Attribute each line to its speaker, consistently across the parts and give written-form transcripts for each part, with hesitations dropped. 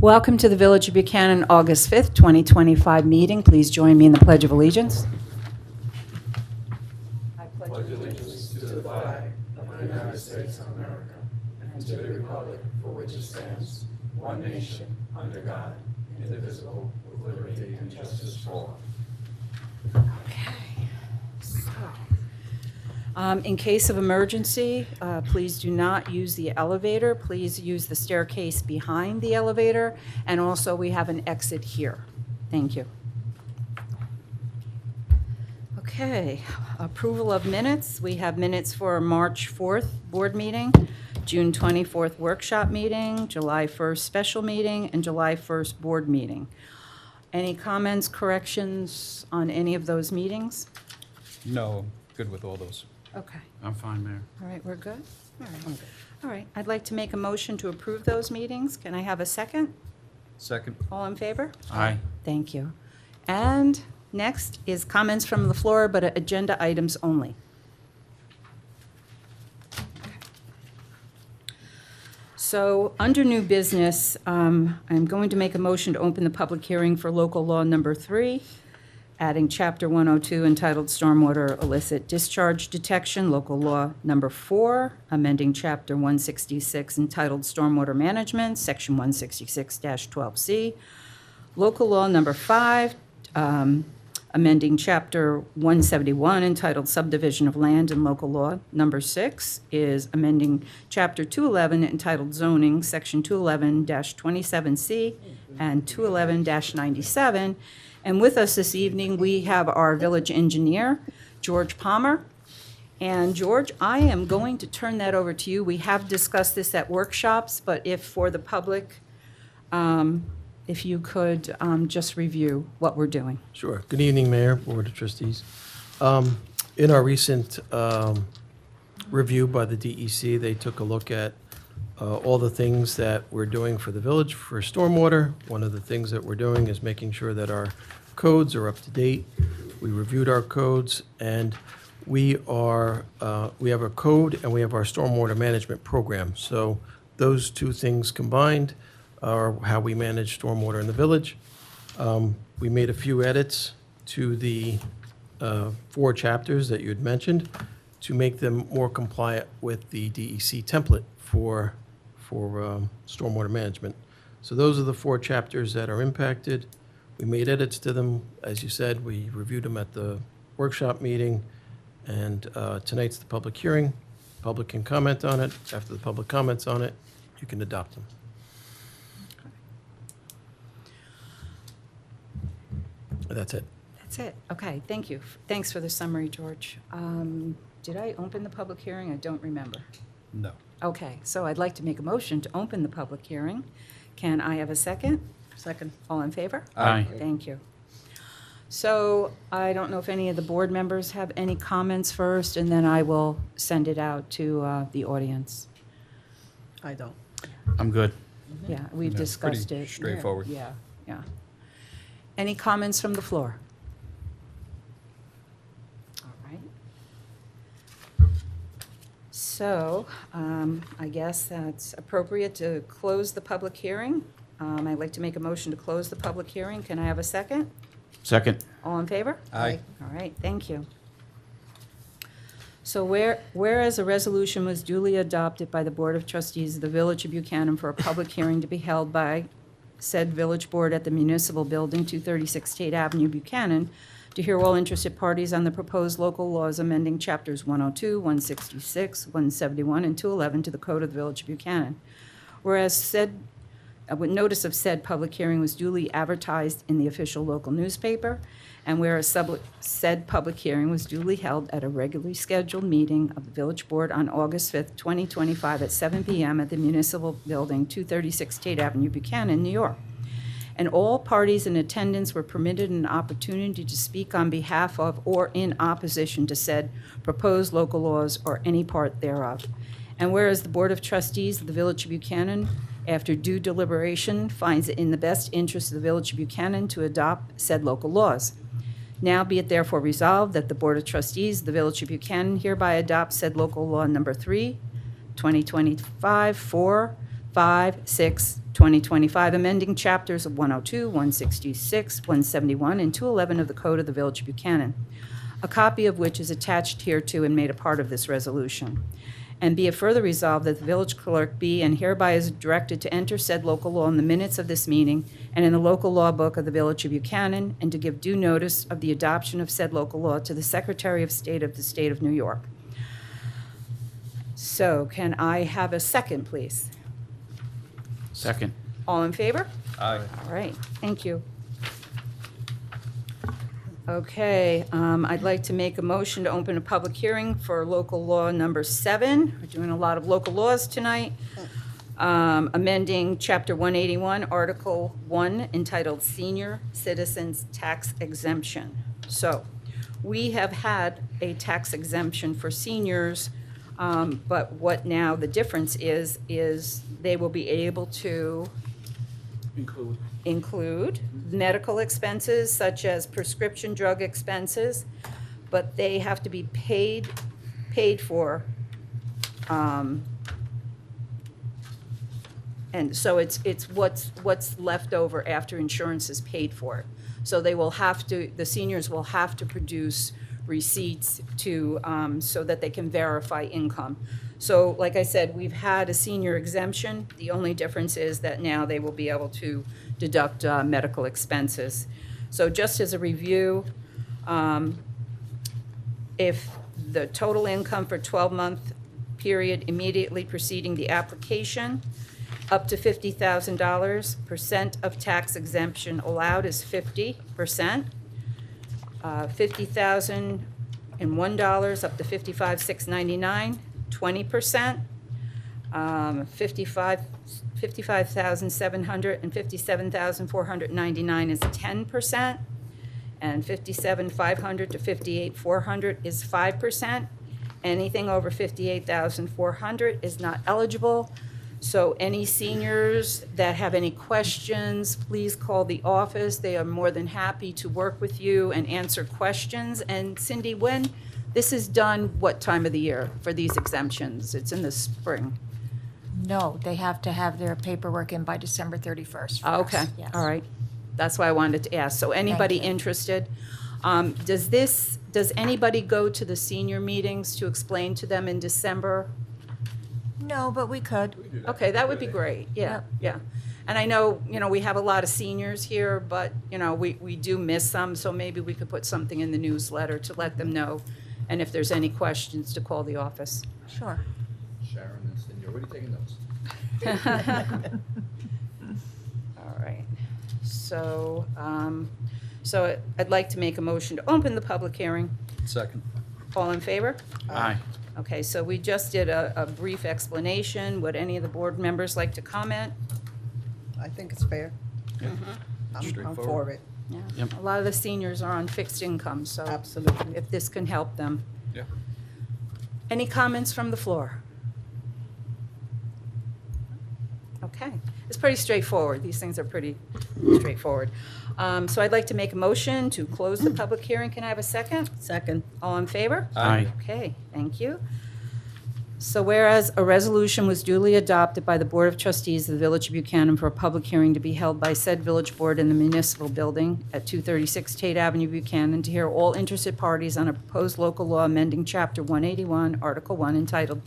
Speaker 1: Welcome to the Village of Buchanan, August 5th, 2025 meeting. Please join me in the Pledge of Allegiance. I pledge allegiance to the flag of the United States of America and to the republic for which it stands, one nation, under God, indivisible, with liberty and justice for all. Okay. In case of emergency, please do not use the elevator. Please use the staircase behind the elevator. And also, we have an exit here. Thank you. Okay, approval of minutes. We have minutes for March 4th board meeting, June 24th workshop meeting, July 1st special meeting, and July 1st board meeting. Any comments, corrections on any of those meetings?
Speaker 2: No, good with all those.
Speaker 1: Okay.
Speaker 3: I'm fine, Mayor.
Speaker 1: All right, we're good? All right. All right, I'd like to make a motion to approve those meetings. Can I have a second?
Speaker 2: Second.
Speaker 1: All in favor?
Speaker 3: Aye.
Speaker 1: Thank you. And next is comments from the floor, but agenda items only. So, under new business, I'm going to make a motion to open the public hearing for local law number 3, adding Chapter 102 entitled Stormwater Illicit Discharge Detection, local law number 4, amending Chapter 166 entitled Stormwater Management, Section 166-12C, local law number 5, amending Chapter 171 entitled Subdivision of Land, and local law number 6 is amending Chapter 211 entitled Zoning, Section 211-27C and 211-97. And with us this evening, we have our village engineer, George Palmer. And George, I am going to turn that over to you. We have discussed this at workshops, but if for the public, if you could just review what we're doing.
Speaker 4: Sure. Good evening, Mayor, Board of Trustees. In our recent review by the DEC, they took a look at all the things that we're doing for the village for stormwater. One of the things that we're doing is making sure that our codes are up to date. We reviewed our codes, and we have a code and we have our stormwater management program. So those two things combined are how we manage stormwater in the village. We made a few edits to the 4 chapters that you had mentioned to make them more compliant with the DEC template for stormwater management. So those are the 4 chapters that are impacted. We made edits to them. As you said, we reviewed them at the workshop meeting, and tonight's the public hearing. Public can comment on it. After the public comments on it, you can adopt them. That's it.
Speaker 1: That's it. Okay, thank you. Thanks for the summary, George. Did I open the public hearing? I don't remember.
Speaker 2: No.
Speaker 1: Okay, so I'd like to make a motion to open the public hearing. Can I have a second? Second. All in favor?
Speaker 3: Aye.
Speaker 1: Thank you. So I don't know if any of the board members have any comments first, and then I will send it out to the audience.
Speaker 5: I don't.
Speaker 3: I'm good.
Speaker 1: Yeah, we've
Speaker 2: Yeah,
Speaker 1: discussed
Speaker 2: pretty
Speaker 1: it.
Speaker 2: straightforward.
Speaker 1: Yeah, yeah. Any comments from the floor? All right. So I guess that's appropriate to close the public hearing. I'd like to make a motion to close the public hearing. Can I have a second?
Speaker 3: Second.
Speaker 1: All in favor?
Speaker 2: Aye.
Speaker 1: All right, thank you. So whereas a resolution was duly adopted by the Board of Trustees of the Village of Buchanan for a public hearing to be held by said village board at the municipal building, 236 State Avenue, Buchanan, to hear all interested parties on the proposed local laws amending chapters 102, 166, 171, and 211 to the Code of the Village of Buchanan. Whereas said notice of said public hearing was duly advertised in the official local newspaper, and whereas said public hearing was duly held at a regularly scheduled meeting of the village board on August 5th, 2025 at 7 p.m. at the municipal building, 236 State Avenue, Buchanan, New York. And all parties in attendance were permitted an opportunity to speak on behalf of or in opposition to said proposed local laws or any part thereof. And whereas the Board of Trustees of the Village of Buchanan, after due deliberation, finds it in the best interest of the Village of Buchanan to adopt said local laws. Now be it therefore resolved that the Board of Trustees of the Village of Buchanan hereby adopts said local law number 3, 2025, for 5/6/2025, amending chapters of 102, 166, 171, and 211 of the Code of the Village of Buchanan, a copy of which is attached hereto and made a part of this resolution. And be it further resolved that the village clerk be and hereby is directed to enter said local law in the minutes of this meeting and in the local law book of the Village of Buchanan, and to give due notice of the adoption of said local law to the Secretary of State of the State of New York. So can I have a second, please?
Speaker 3: Second.
Speaker 1: All in favor?
Speaker 2: Aye.
Speaker 1: All right, thank you. Okay, I'd like to make a motion to open a public hearing for local law number 7. We're doing a lot of local laws tonight. Amending Chapter 181, Article 1, entitled Senior Citizens Tax Exemption. So, we have had a tax exemption for seniors, but what now the difference is they will be able to include medical expenses such as prescription drug expenses, but they have to be paid for. And so it's what's left over after insurance is paid for it. So the seniors will have to produce receipts to, so that they can verify income. So like I said, we've had a senior exemption. The only difference is that now they will be able to deduct medical expenses. So just as a review, if the total income for 12-month period immediately preceding the application, up to $50,000, percent of tax exemption allowed is 50%. $50,001 up to $55,699, 20%. $55,700 and $57,499 is 10%. And $57,500 to $58,400 is 5%. Anything over $58,400 is not eligible. So any seniors that have any questions, please call the office. They are more than happy to work with you and answer questions. And Cindy, when this is done, what time of the year for these exemptions? It's in the spring.
Speaker 6: No, they have to have their paperwork in by December 31st. for
Speaker 1: Oh,
Speaker 6: us,
Speaker 1: okay,
Speaker 6: yes.
Speaker 1: all right. That's why I wanted to ask. So anybody
Speaker 6: you.
Speaker 1: interested? Does anybody go to the senior meetings to explain to them in December?
Speaker 6: No, but we could.
Speaker 1: Okay, that would be great, yeah,
Speaker 6: Yep.
Speaker 1: yeah. And I know, we have a lot of seniors here, but, we do miss some, so maybe we could put something in the newsletter to let them know, and if there's any questions, to call the office.
Speaker 6: Sure.
Speaker 7: Sharon and Cindy, are you taking notes?
Speaker 1: All right, so, I'd like to make a motion to open the public hearing.
Speaker 2: Second.
Speaker 1: All in favor?
Speaker 3: Aye.
Speaker 1: Okay, so we just did a brief explanation. Would any of the board members like to comment?
Speaker 5: I think it's fair. I'm
Speaker 2: Straightforward.
Speaker 5: for it,
Speaker 1: Yeah.
Speaker 3: Yep.
Speaker 1: A lot of the seniors are on fixed income, so
Speaker 5: absolutely.
Speaker 1: if this can help them.
Speaker 2: Yeah.
Speaker 1: Any comments from the floor? Okay, it's pretty straightforward. These things are pretty straightforward. So I'd like to make a motion to close the public hearing. Can I have a second?
Speaker 5: Second,
Speaker 1: All in favor?
Speaker 3: Aye.
Speaker 1: Okay, thank you. So whereas a resolution was duly adopted by the Board of Trustees of the Village of Buchanan for a public hearing to be held by said village board in the municipal building at 236 Tate Avenue, Buchanan, to hear all interested parties on a proposed local law amending Chapter 181, Article 1, entitled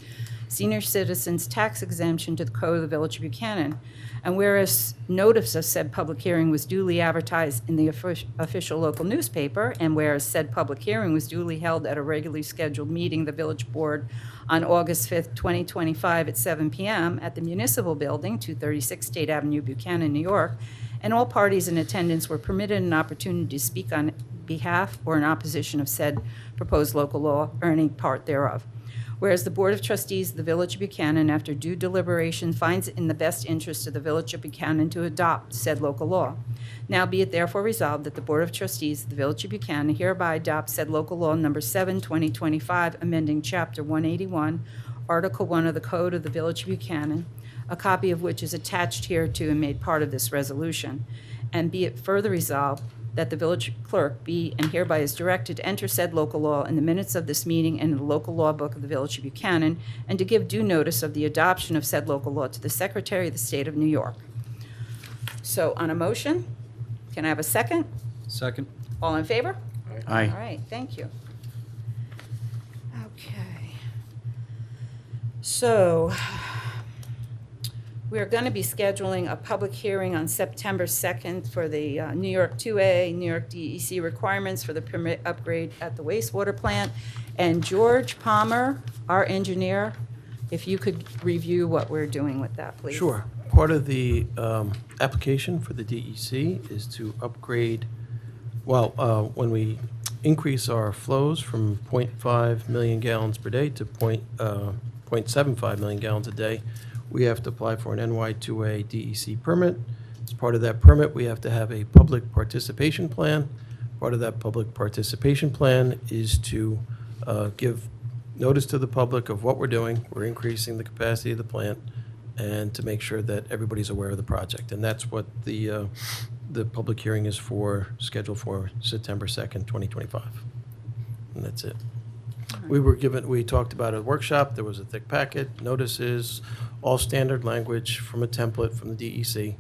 Speaker 1: Senior Citizens Tax Exemption to the Code of the Village of Buchanan. And whereas notice of said public hearing was duly advertised in the official local newspaper, and whereas said public hearing was duly held at a regularly scheduled meeting of the village board on August 5th, 2025 at 7 p.m. at the Municipal Building, 236 State Avenue, Buchanan, New York, and all parties in attendance were permitted an opportunity to speak on behalf or in opposition of said proposed local law or any part thereof. Whereas the Board of Trustees of the Village of Buchanan, after due deliberation, finds it in the best interest of the Village of Buchanan to adopt said local law. Now be it therefore resolved that the Board of Trustees of the Village of Buchanan hereby adopts said local law number 7, 2025, amending Chapter 181, Article 1 of the Code of the Village of Buchanan, a copy of which is attached hereto and made part of this resolution. And be it further resolved that the village clerk be and hereby is directed to enter said local law in the minutes of this meeting and in the local law book of the Village of Buchanan, and to give due notice of the adoption of said local law to the Secretary of the State of New York. So on a motion, can I have a second?
Speaker 2: Second?
Speaker 1: All in favor?
Speaker 3: Aye.
Speaker 1: All right, thank you. Okay. So, we're going to be scheduling a public hearing on September 2nd for the New York 2A, New York DEC requirements for the permit upgrade at the wastewater plant. And George Palmer, our engineer, if you could review what we're doing with that, please.
Speaker 4: Sure. Part of the application for the DEC is to upgrade, when we increase our flows from 0.5 million gallons per day to 0.75 million gallons a day, we have to apply for an NY2A DEC permit. As part of that permit, we have to have a public participation plan. Part of that public participation plan is to give notice to the public of what we're doing. We're increasing the capacity of the plant, and to make sure that everybody's aware of the project. And that's what the public hearing is for, scheduled for September 2nd, 2025. And that's it. We talked about a workshop, there was a thick packet, notices, all standard language from a template from the DEC.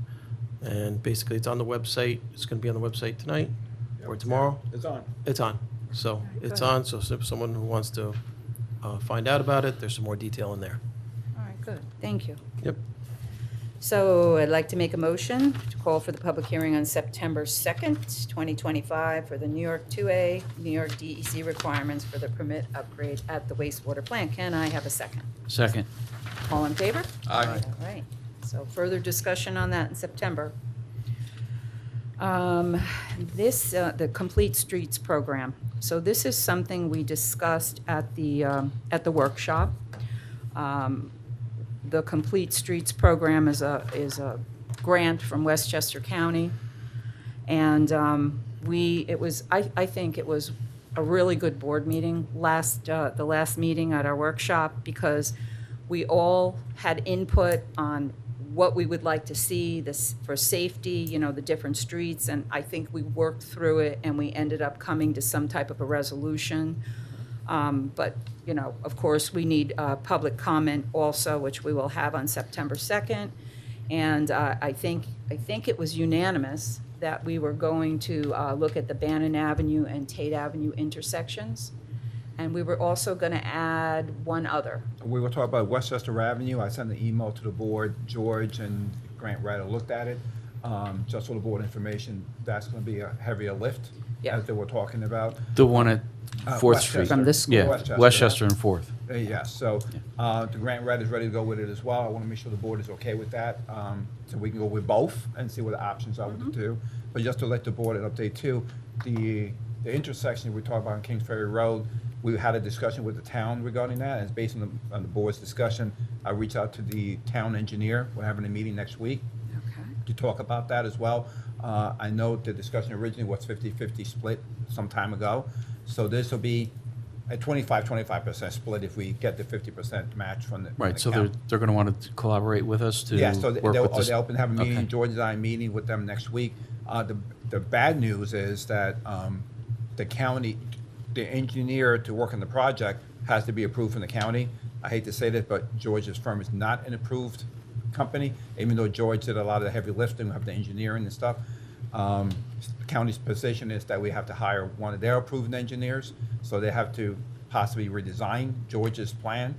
Speaker 4: And basically, it's on the website. It's going to be on the website tonight or tomorrow.
Speaker 7: It's on.
Speaker 4: It's on. So it's
Speaker 1: good.
Speaker 4: on, so if someone who wants to find out about it, there's some more detail in there.
Speaker 1: All right, good, thank you.
Speaker 4: Yep.
Speaker 1: So I'd like to make a motion to call for the public hearing on September 2nd, 2025 for the New York 2A, New York DEC requirements for the permit upgrade at the wastewater plant. Can I have a second?
Speaker 3: Second.
Speaker 1: All in favor?
Speaker 2: Aye.
Speaker 1: All right, so further discussion on that in September. The Complete Streets program. So this is something we discussed at the workshop. The Complete Streets program is a grant from Westchester County. And I think it was a really good board meeting, the last meeting at our workshop, because we all had input on what we would like to see this for safety, the different streets, and I think we worked through it and we ended up coming to some type of a resolution. But, of course, we need public comment also, which we will have on September 2nd. And I think it was unanimous that we were going to look at the Bannon Avenue and Tate Avenue intersections. And we were also going to add one other.
Speaker 7: We were talking about Westchester Avenue. I sent an email to the board. George and Grant Ryder looked at it. Just for the board information, that's going to be a heavier lift,
Speaker 1: Yeah.
Speaker 7: as they were talking about.
Speaker 3: The one at 4th Street.
Speaker 7: Westchester.
Speaker 1: From this school.
Speaker 3: Yeah, Westchester and 4th.
Speaker 7: Yes, so the Grant Ryder's ready to go with it as well. I want to make sure the board is okay with that, so we can go with both and see what the options are with the two. But just to let the board an update too, the intersection we talked about on Kings Ferry Road, we had a discussion with the town regarding that, and it's based on the board's discussion. I reached out to the town engineer. We're having a meeting next week
Speaker 1: Okay.
Speaker 7: to talk about that as well. I know the discussion originally was 50-50 split some time ago. So this will be a 25% split if we get the 50% match from the
Speaker 3: Right, so
Speaker 7: county.
Speaker 3: they're going to want to collaborate with us to
Speaker 7: Yeah, so
Speaker 3: work
Speaker 7: they'll
Speaker 3: with this.
Speaker 7: they'll open, have a meeting,
Speaker 3: Okay.
Speaker 7: George and I meeting with them next week. The bad news is that the county, the engineer to work on the project has to be approved from the county. I hate to say this, but George's firm is not an approved company, even though George did a lot of the heavy lifting, we have the engineering and stuff. The county's position is that we have to hire one of their approved engineers, so they have to possibly redesign George's plan.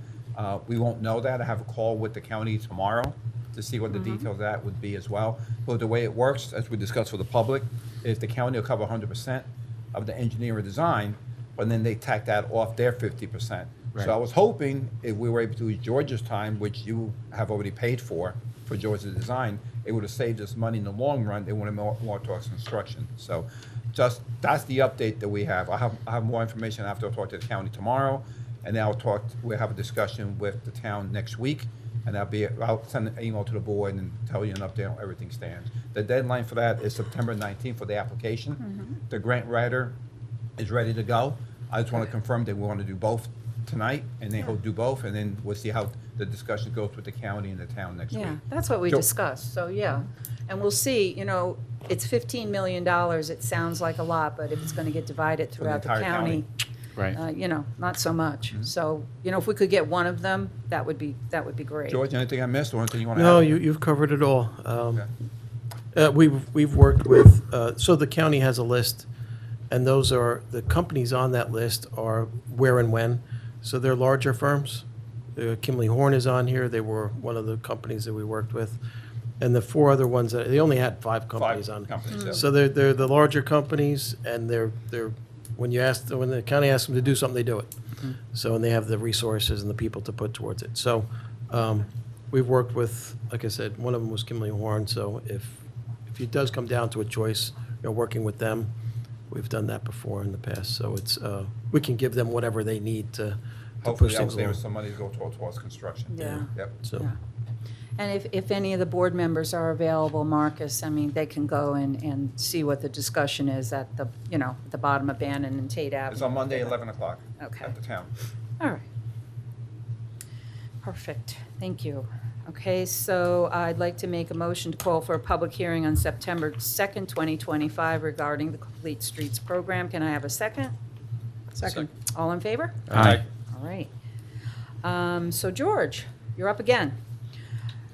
Speaker 7: We won't know that. I have a call with the county tomorrow to see what the details of that would be as well. But the way it works, as we discussed for the public, is the county will cover 100% of the engineering design, but then they tack that off their 50%.
Speaker 3: Right.
Speaker 7: So I was hoping if we were able to use George's time, which you have already paid for George's design, it would have saved us money in the long run. They wanted more towards construction. So just, that's the update that we have. I have more information after I talk to the county tomorrow, and then we'll have a discussion with the town next week, and I'll send an email to the board and tell you an update on how everything stands. The deadline for that is September 19th for the application. The grant writer is ready to go. I just want to confirm that we want to do both tonight, and then he'll do both, and then we'll see how the discussion goes with the county and the town next week.
Speaker 1: Yeah, that's what we
Speaker 7: Sure.
Speaker 1: discussed, so yeah. And we'll see, it's $15 million. It sounds like a lot, but if it's going to get divided
Speaker 7: the
Speaker 1: throughout the
Speaker 7: entire
Speaker 1: county,
Speaker 3: Right.
Speaker 1: you know, not so much. So, you know, if we could get one of them, that would be great.
Speaker 7: George, anything I missed or anything you want to add?
Speaker 4: No, you've covered it all.
Speaker 7: Okay.
Speaker 4: We've worked with, so the county has a list, and those are, the companies on that list are where and when. So they're larger firms. Kimley Horn is on here. They were one of the companies that we worked with. And the four other ones, they only had five companies on.
Speaker 7: companies, yeah.
Speaker 4: So they're the larger companies, and they're when the county asks them to do something, they do it. So, and they have the resources and the people to put towards it. So, we've worked with, like I said, one of them was Kimley Horn. So if it does come down to a choice, working with them, we've done that before in the past. So it's we can give them whatever they need to
Speaker 7: Hopefully
Speaker 4: push
Speaker 7: that
Speaker 4: things
Speaker 7: will save us
Speaker 4: along.
Speaker 7: some money to go towards construction.
Speaker 1: Yeah.
Speaker 7: Yep.
Speaker 4: So.
Speaker 1: Yeah. And if any of the board members are available, Marcus, I mean, they can go and see what the discussion is at the, the bottom of Bannon and Tate Avenue.
Speaker 7: It's on Monday, 11 o'clock.
Speaker 1: Okay.
Speaker 7: At the town.
Speaker 1: All right. Perfect. Thank you. Okay, so I'd like to make a motion to call for a public hearing on September 2nd, 2025 regarding the Complete Streets program. Can I have a second?
Speaker 5: Second.
Speaker 1: All in favor?
Speaker 3: Aye.
Speaker 1: All right. So George, you're up again.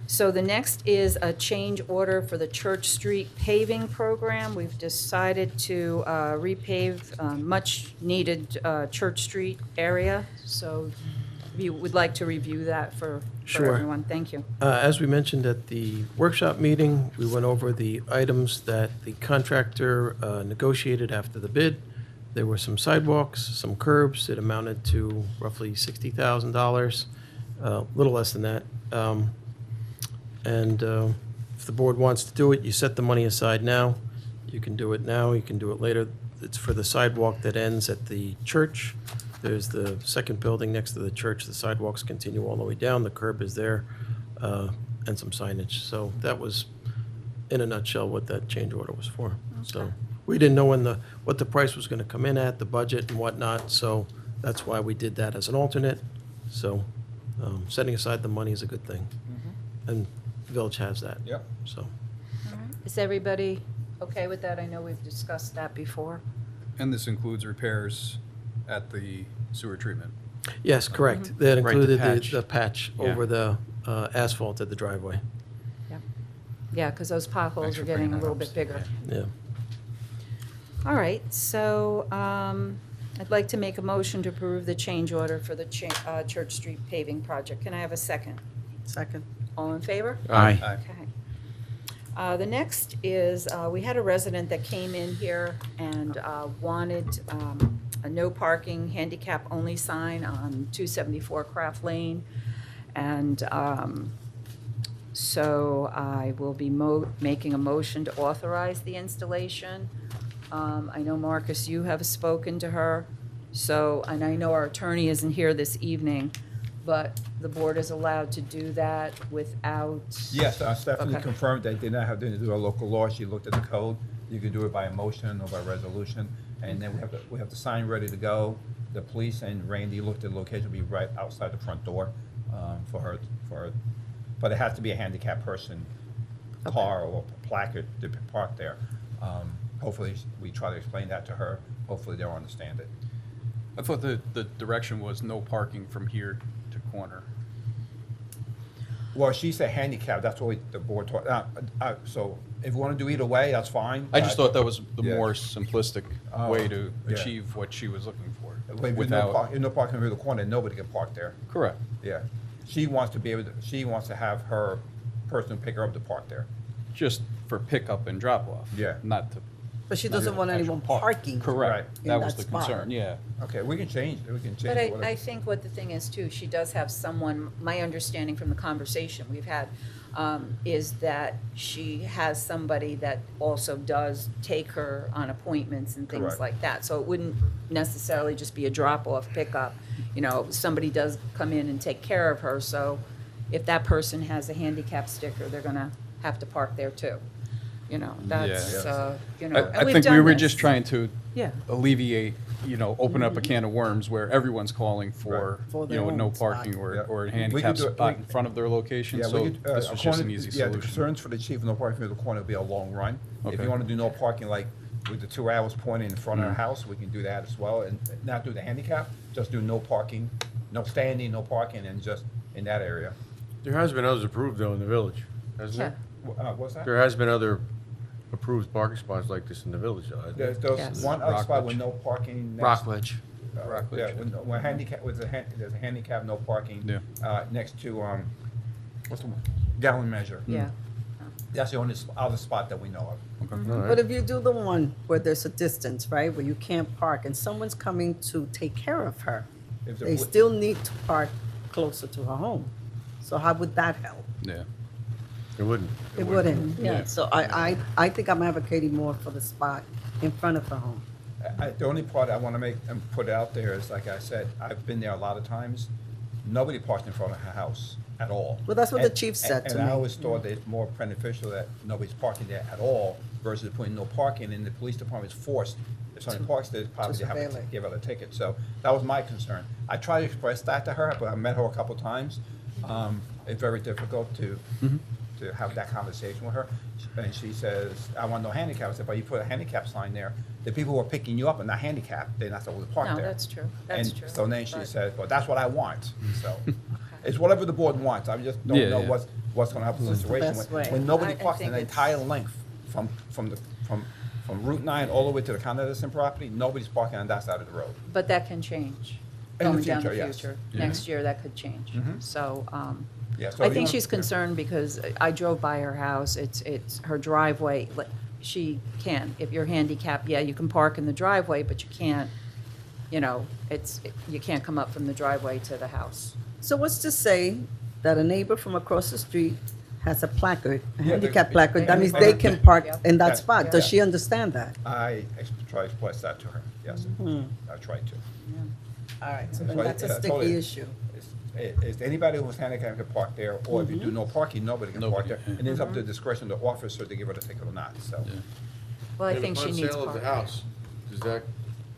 Speaker 1: So the next is a change order for the Church Street paving program. We've decided to repave much-needed Church Street area. So you would like to review that for
Speaker 4: Sure.
Speaker 1: everyone? Thank you.
Speaker 4: As we mentioned at the workshop meeting, we went over the items that the contractor negotiated after the bid. There were some sidewalks, some curbs. It amounted to roughly $60,000, a little less than that. And if the board wants to do it, you set the money aside now. You can do it now, you can do it later. It's for the sidewalk that ends at the church. There's the second building next to the church. The sidewalks continue all the way down. The curb is there, and some signage. So that was, in a nutshell, what that change order was for. So we didn't know what the price was going to come in at, the budget and whatnot. So that's why we did that as an alternate. So setting aside the money is a good thing. And the village has that.
Speaker 7: Yep.
Speaker 4: So,
Speaker 1: Is everybody okay with that? I know we've discussed that before.
Speaker 2: And this includes repairs at the sewer treatment.
Speaker 4: yes, correct. That
Speaker 3: Right, the
Speaker 4: included
Speaker 3: patch.
Speaker 4: the patch
Speaker 3: Yeah.
Speaker 4: over the asphalt at the driveway.
Speaker 1: Yeah, because those potholes
Speaker 2: Thanks
Speaker 1: are
Speaker 2: for
Speaker 1: getting
Speaker 2: bringing
Speaker 1: a
Speaker 2: that
Speaker 1: little
Speaker 2: up.
Speaker 1: bit bigger.
Speaker 4: Yeah.
Speaker 1: All right, so I'd like to make a motion to approve the change order for the Church Street paving project. Can I have a second?
Speaker 5: Second.
Speaker 1: All in favor?
Speaker 3: Aye.
Speaker 1: Okay. The next is, we had a resident that came in here and wanted a no parking, handicap-only sign on 274 Craft Lane. And so I will be making a motion to authorize the installation. I know, Marcus, you have spoken to her, so, and I know our attorney isn't here this evening, but the board is allowed to do that without...
Speaker 7: Yes, Stephanie
Speaker 1: Okay.
Speaker 7: confirmed they did not have to do a local law. She looked at the code. You can do it by a motion or by resolution. And then we have the sign ready to go. The police and Randy looked at the location, will be right outside the front door for her. But it has to be a handicapped person, car or placard to be parked there. Hopefully, we try to explain that to her. Hopefully, they'll understand it.
Speaker 2: I thought the direction was no parking from here to corner.
Speaker 7: Well, she said handicap, that's what the board taught. So if you want to do either way, that's fine.
Speaker 2: I just thought that was the
Speaker 7: Yeah.
Speaker 2: more simplistic
Speaker 7: Oh,
Speaker 2: way to
Speaker 7: yeah.
Speaker 2: achieve what she was looking for.
Speaker 7: With no parking near the corner, nobody can park there.
Speaker 2: Correct.
Speaker 7: Yeah. She wants to be able to, she wants to have her person pick her up to park there.
Speaker 2: Just for pickup and drop off.
Speaker 7: Yeah.
Speaker 2: Not to,
Speaker 5: But she
Speaker 2: Not
Speaker 5: doesn't
Speaker 2: an
Speaker 5: want
Speaker 2: actual
Speaker 5: anyone
Speaker 2: park.
Speaker 5: parking.
Speaker 2: correct.
Speaker 5: In
Speaker 2: That was
Speaker 5: that
Speaker 2: the
Speaker 5: spot.
Speaker 2: concern, yeah.
Speaker 7: Okay, we can change,
Speaker 1: But I
Speaker 7: whatever.
Speaker 1: think what the thing is too, she does have someone, my understanding from the conversation we've had, is that she has somebody that also does take her on appointments and things
Speaker 7: Correct.
Speaker 1: like that. So it wouldn't necessarily just be a drop-off pickup. You know, somebody does come in and take care of her, so if that person has a handicap sticker, they're gonna have to park there too. You know, that's,
Speaker 2: Yeah.
Speaker 1: you know, and
Speaker 2: I
Speaker 1: we've
Speaker 2: think we
Speaker 1: done
Speaker 2: were
Speaker 1: this.
Speaker 2: just trying to
Speaker 1: Yeah.
Speaker 2: alleviate, open up a can of worms where everyone's calling for,
Speaker 5: For their
Speaker 2: no
Speaker 5: own spot.
Speaker 2: parking
Speaker 7: Yeah.
Speaker 2: or a
Speaker 7: We
Speaker 2: handicap
Speaker 7: could do it-
Speaker 2: spot
Speaker 7: we-
Speaker 2: in front of their location,
Speaker 7: Yeah,
Speaker 2: so
Speaker 7: we could,
Speaker 2: this was just an
Speaker 7: according-
Speaker 2: easy
Speaker 7: Yeah, the
Speaker 2: solution.
Speaker 7: concerns for the chief of no parking for the corner would be a long run. If
Speaker 2: Okay.
Speaker 7: you want to do no parking, like with the 2 hours pointing in front of
Speaker 2: Mm.
Speaker 7: our house, we can do that as well, and not do the handicap, just do no parking, no standing, no parking, and just in that area.
Speaker 8: There has been others approved though in the village, hasn't
Speaker 1: Yeah.
Speaker 8: there?
Speaker 7: What's that?
Speaker 8: There has been other approved parking spots like this in the village though, hasn't there?
Speaker 7: There's
Speaker 1: Yes.
Speaker 7: one other spot with
Speaker 2: Rockledge.
Speaker 7: no parking. next-
Speaker 3: Rockledge.
Speaker 2: Rockledge.
Speaker 7: Yeah, when handicap, there's a handicap, no parking.
Speaker 2: Yeah.
Speaker 7: Next to, what's the one? Gallon measure.
Speaker 1: Yeah.
Speaker 7: That's the only other spot that we know of.
Speaker 2: Okay.
Speaker 8: All right.
Speaker 5: But if you do the one where there's a distance, right, where you can't park, and someone's coming to take care of her,
Speaker 7: If the
Speaker 5: they
Speaker 7: poli-
Speaker 5: still need to park closer to her home. So how would that help?
Speaker 2: Yeah.
Speaker 8: It wouldn't.
Speaker 5: It wouldn't, yeah.
Speaker 2: Yeah.
Speaker 5: So I think I'm advocating more for the spot in front of her home.
Speaker 7: The only part I want to make and put out there is, like I said, I've been there a lot of times. Nobody parks in front of her house at all.
Speaker 5: Well, that's what the
Speaker 7: And-
Speaker 5: chief said to
Speaker 7: And I
Speaker 5: me.
Speaker 7: always thought that it's more beneficial that nobody's parking there at all versus putting no parking, and the police department's forced. If somebody parks there, probably they have
Speaker 5: surveil
Speaker 7: to
Speaker 5: it.
Speaker 7: give her a ticket. So that was my concern. I tried to express that to her, but I met her a couple times. It's very difficult to have that conversation with her. And she says, I want no handicap. I said, but you put a handicap sign there, the people who are picking you up are not handicapped, they're not supposed to park
Speaker 1: No,
Speaker 7: there.
Speaker 1: that's true. That's
Speaker 7: And
Speaker 1: true.
Speaker 7: so then she
Speaker 1: But-
Speaker 7: said, well, that's what I want. So it's whatever the board wants. I just don't
Speaker 2: Yeah,
Speaker 7: know
Speaker 2: yeah.
Speaker 7: what's going to happen in the situation
Speaker 5: best
Speaker 7: when,
Speaker 5: way.
Speaker 7: when nobody
Speaker 1: I
Speaker 7: parks
Speaker 1: think
Speaker 7: an
Speaker 1: it's-
Speaker 7: entire length from Route 9 all the way to the Convalescent property. Nobody's parking on that side of the road.
Speaker 1: But that can change.
Speaker 7: In the
Speaker 1: Going down the
Speaker 7: future, yes.
Speaker 1: future.
Speaker 2: Yeah.
Speaker 1: Next year, that could change.
Speaker 7: Mhm.
Speaker 1: So,
Speaker 7: Yeah, so
Speaker 1: I
Speaker 7: if you
Speaker 1: think
Speaker 7: wanna-
Speaker 1: she's concerned because I drove by her house. It's her driveway. Like, she can, if you're handicapped, yeah, you can park in the driveway, but you can't, you can't come up from the driveway to the house.
Speaker 5: So what's to say that a neighbor from across the street has a placard, a
Speaker 7: Yeah,
Speaker 5: handicap
Speaker 7: they-
Speaker 5: placard, that means
Speaker 7: they-
Speaker 5: they can park
Speaker 1: Yeah.
Speaker 5: in that
Speaker 7: Yeah.
Speaker 5: spot? Does
Speaker 7: Yeah.
Speaker 5: she understand that?
Speaker 7: I try to express that to her, yes. I tried to.
Speaker 5: All right, so
Speaker 7: That's
Speaker 5: then
Speaker 7: why-
Speaker 5: that's a
Speaker 7: I told
Speaker 5: sticky
Speaker 7: her,
Speaker 5: issue.
Speaker 7: Is anybody who's handicapped can park there, or if you do no parking, nobody can park
Speaker 2: Nobody,
Speaker 7: there.
Speaker 2: yeah.
Speaker 7: And it's up to the discretion of the officer to give her the ticket or not, so.
Speaker 2: Yeah.
Speaker 1: Well, I
Speaker 8: And
Speaker 1: think she
Speaker 8: upon
Speaker 1: needs
Speaker 8: sale of the
Speaker 1: parking.
Speaker 8: house, does that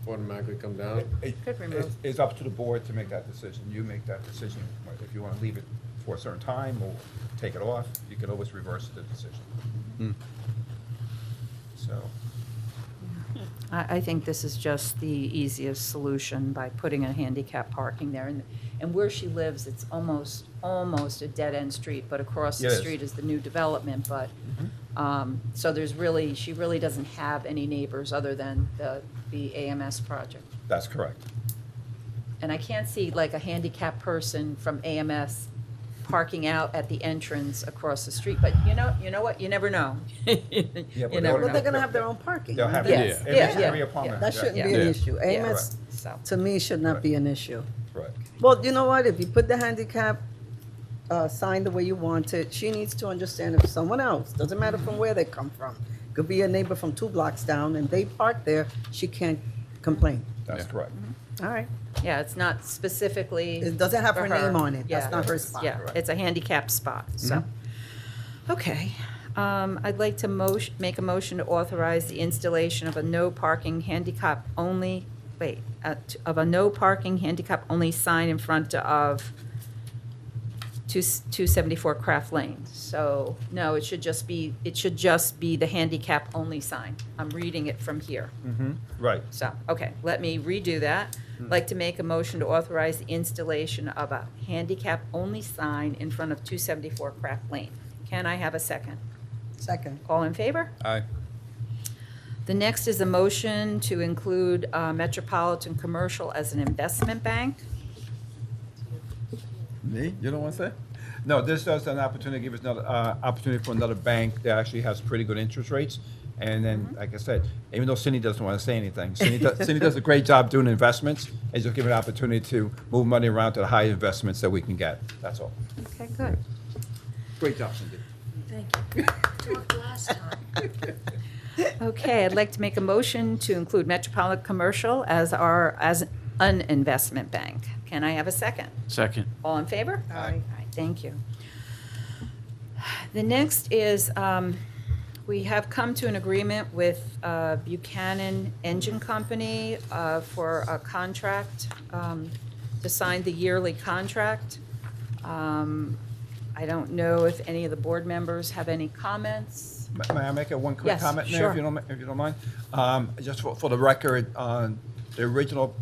Speaker 8: automatically come down?
Speaker 1: Could remove.
Speaker 7: It's up to the board to make that decision. You make that decision. If you want to leave it for a certain time or take it off, you can always reverse the decision.
Speaker 2: Hmm.
Speaker 7: So,
Speaker 1: I think this is just the easiest solution by putting a handicap parking there. And where she lives, it's almost a dead-end street, but across the
Speaker 7: It is.
Speaker 1: street is the new development, but, so she really doesn't have any neighbors other than the AMS project.
Speaker 7: that's correct.
Speaker 1: And I can't see like a handicapped person from AMS parking out at the entrance across the street, but you know what, you never know.
Speaker 7: but
Speaker 1: You
Speaker 7: they'll-
Speaker 1: never
Speaker 5: Well, they're
Speaker 1: know.
Speaker 5: gonna have their own parking.
Speaker 7: They'll have
Speaker 1: Yes,
Speaker 7: it.
Speaker 1: yeah,
Speaker 7: Every
Speaker 1: yeah,
Speaker 7: apartment.
Speaker 5: That
Speaker 7: yeah.
Speaker 5: shouldn't
Speaker 1: Yeah.
Speaker 5: be an
Speaker 2: Yeah.
Speaker 5: issue.
Speaker 1: Yeah.
Speaker 5: AMS,
Speaker 1: So,
Speaker 5: to me, should not be an issue.
Speaker 7: Right.
Speaker 5: Well, you know what, if you put the handicap sign the way you want it, she needs to understand if someone else, doesn't matter from where they come from, could be a neighbor from 2 blocks down, and they park there, she can't complain.
Speaker 7: That's
Speaker 2: Yeah.
Speaker 7: correct.
Speaker 5: All right.
Speaker 1: yeah, it's not specifically.
Speaker 5: It doesn't have
Speaker 1: for
Speaker 5: her name on it. That's
Speaker 1: Yeah,
Speaker 5: not her
Speaker 1: it's-
Speaker 5: spot.
Speaker 1: Yeah,
Speaker 7: Right.
Speaker 1: it's a handicap spot, so. Okay, I'd like to make a motion to authorize the installation of a no parking handicap only, of a no parking handicap only sign in front of 274 Craft Lane. So, no, it should just be the handicap only sign. I'm reading it from here.
Speaker 7: Right.
Speaker 1: So, okay, let me redo that. Like to make a motion to authorize the installation of a handicap-only sign in front of 274 Craft Lane. Can I have a second?
Speaker 5: Second.
Speaker 1: All in favor?
Speaker 2: Aye.
Speaker 1: The next is a motion to include Metropolitan Commercial as an investment bank.
Speaker 7: Me? You don't want to say? No, this does an opportunity, give us another opportunity for another bank that actually has pretty good interest rates. And then, like I said, even though Cindy doesn't want to say anything, Cindy does a great job doing investments, and just give an opportunity to move money around to the high investments that we can get. That's all.
Speaker 1: Okay, good.
Speaker 7: Great job, Cindy.
Speaker 6: Talked last time.
Speaker 1: Okay, I'd like to make a motion to include Metropolitan Commercial as an investment bank. Can I have a second?
Speaker 3: Second.
Speaker 1: All in favor?
Speaker 5: Aye.
Speaker 1: Aye, thank you. The next is, We have come to an agreement with Buchanan Engine Company for a contract, to sign the yearly contract. I don't know if any of the board members have any comments.
Speaker 7: May I make one quick
Speaker 1: Yes,
Speaker 7: comment, Mayor,
Speaker 1: sure.
Speaker 7: if you don't mind? Just for the record, the original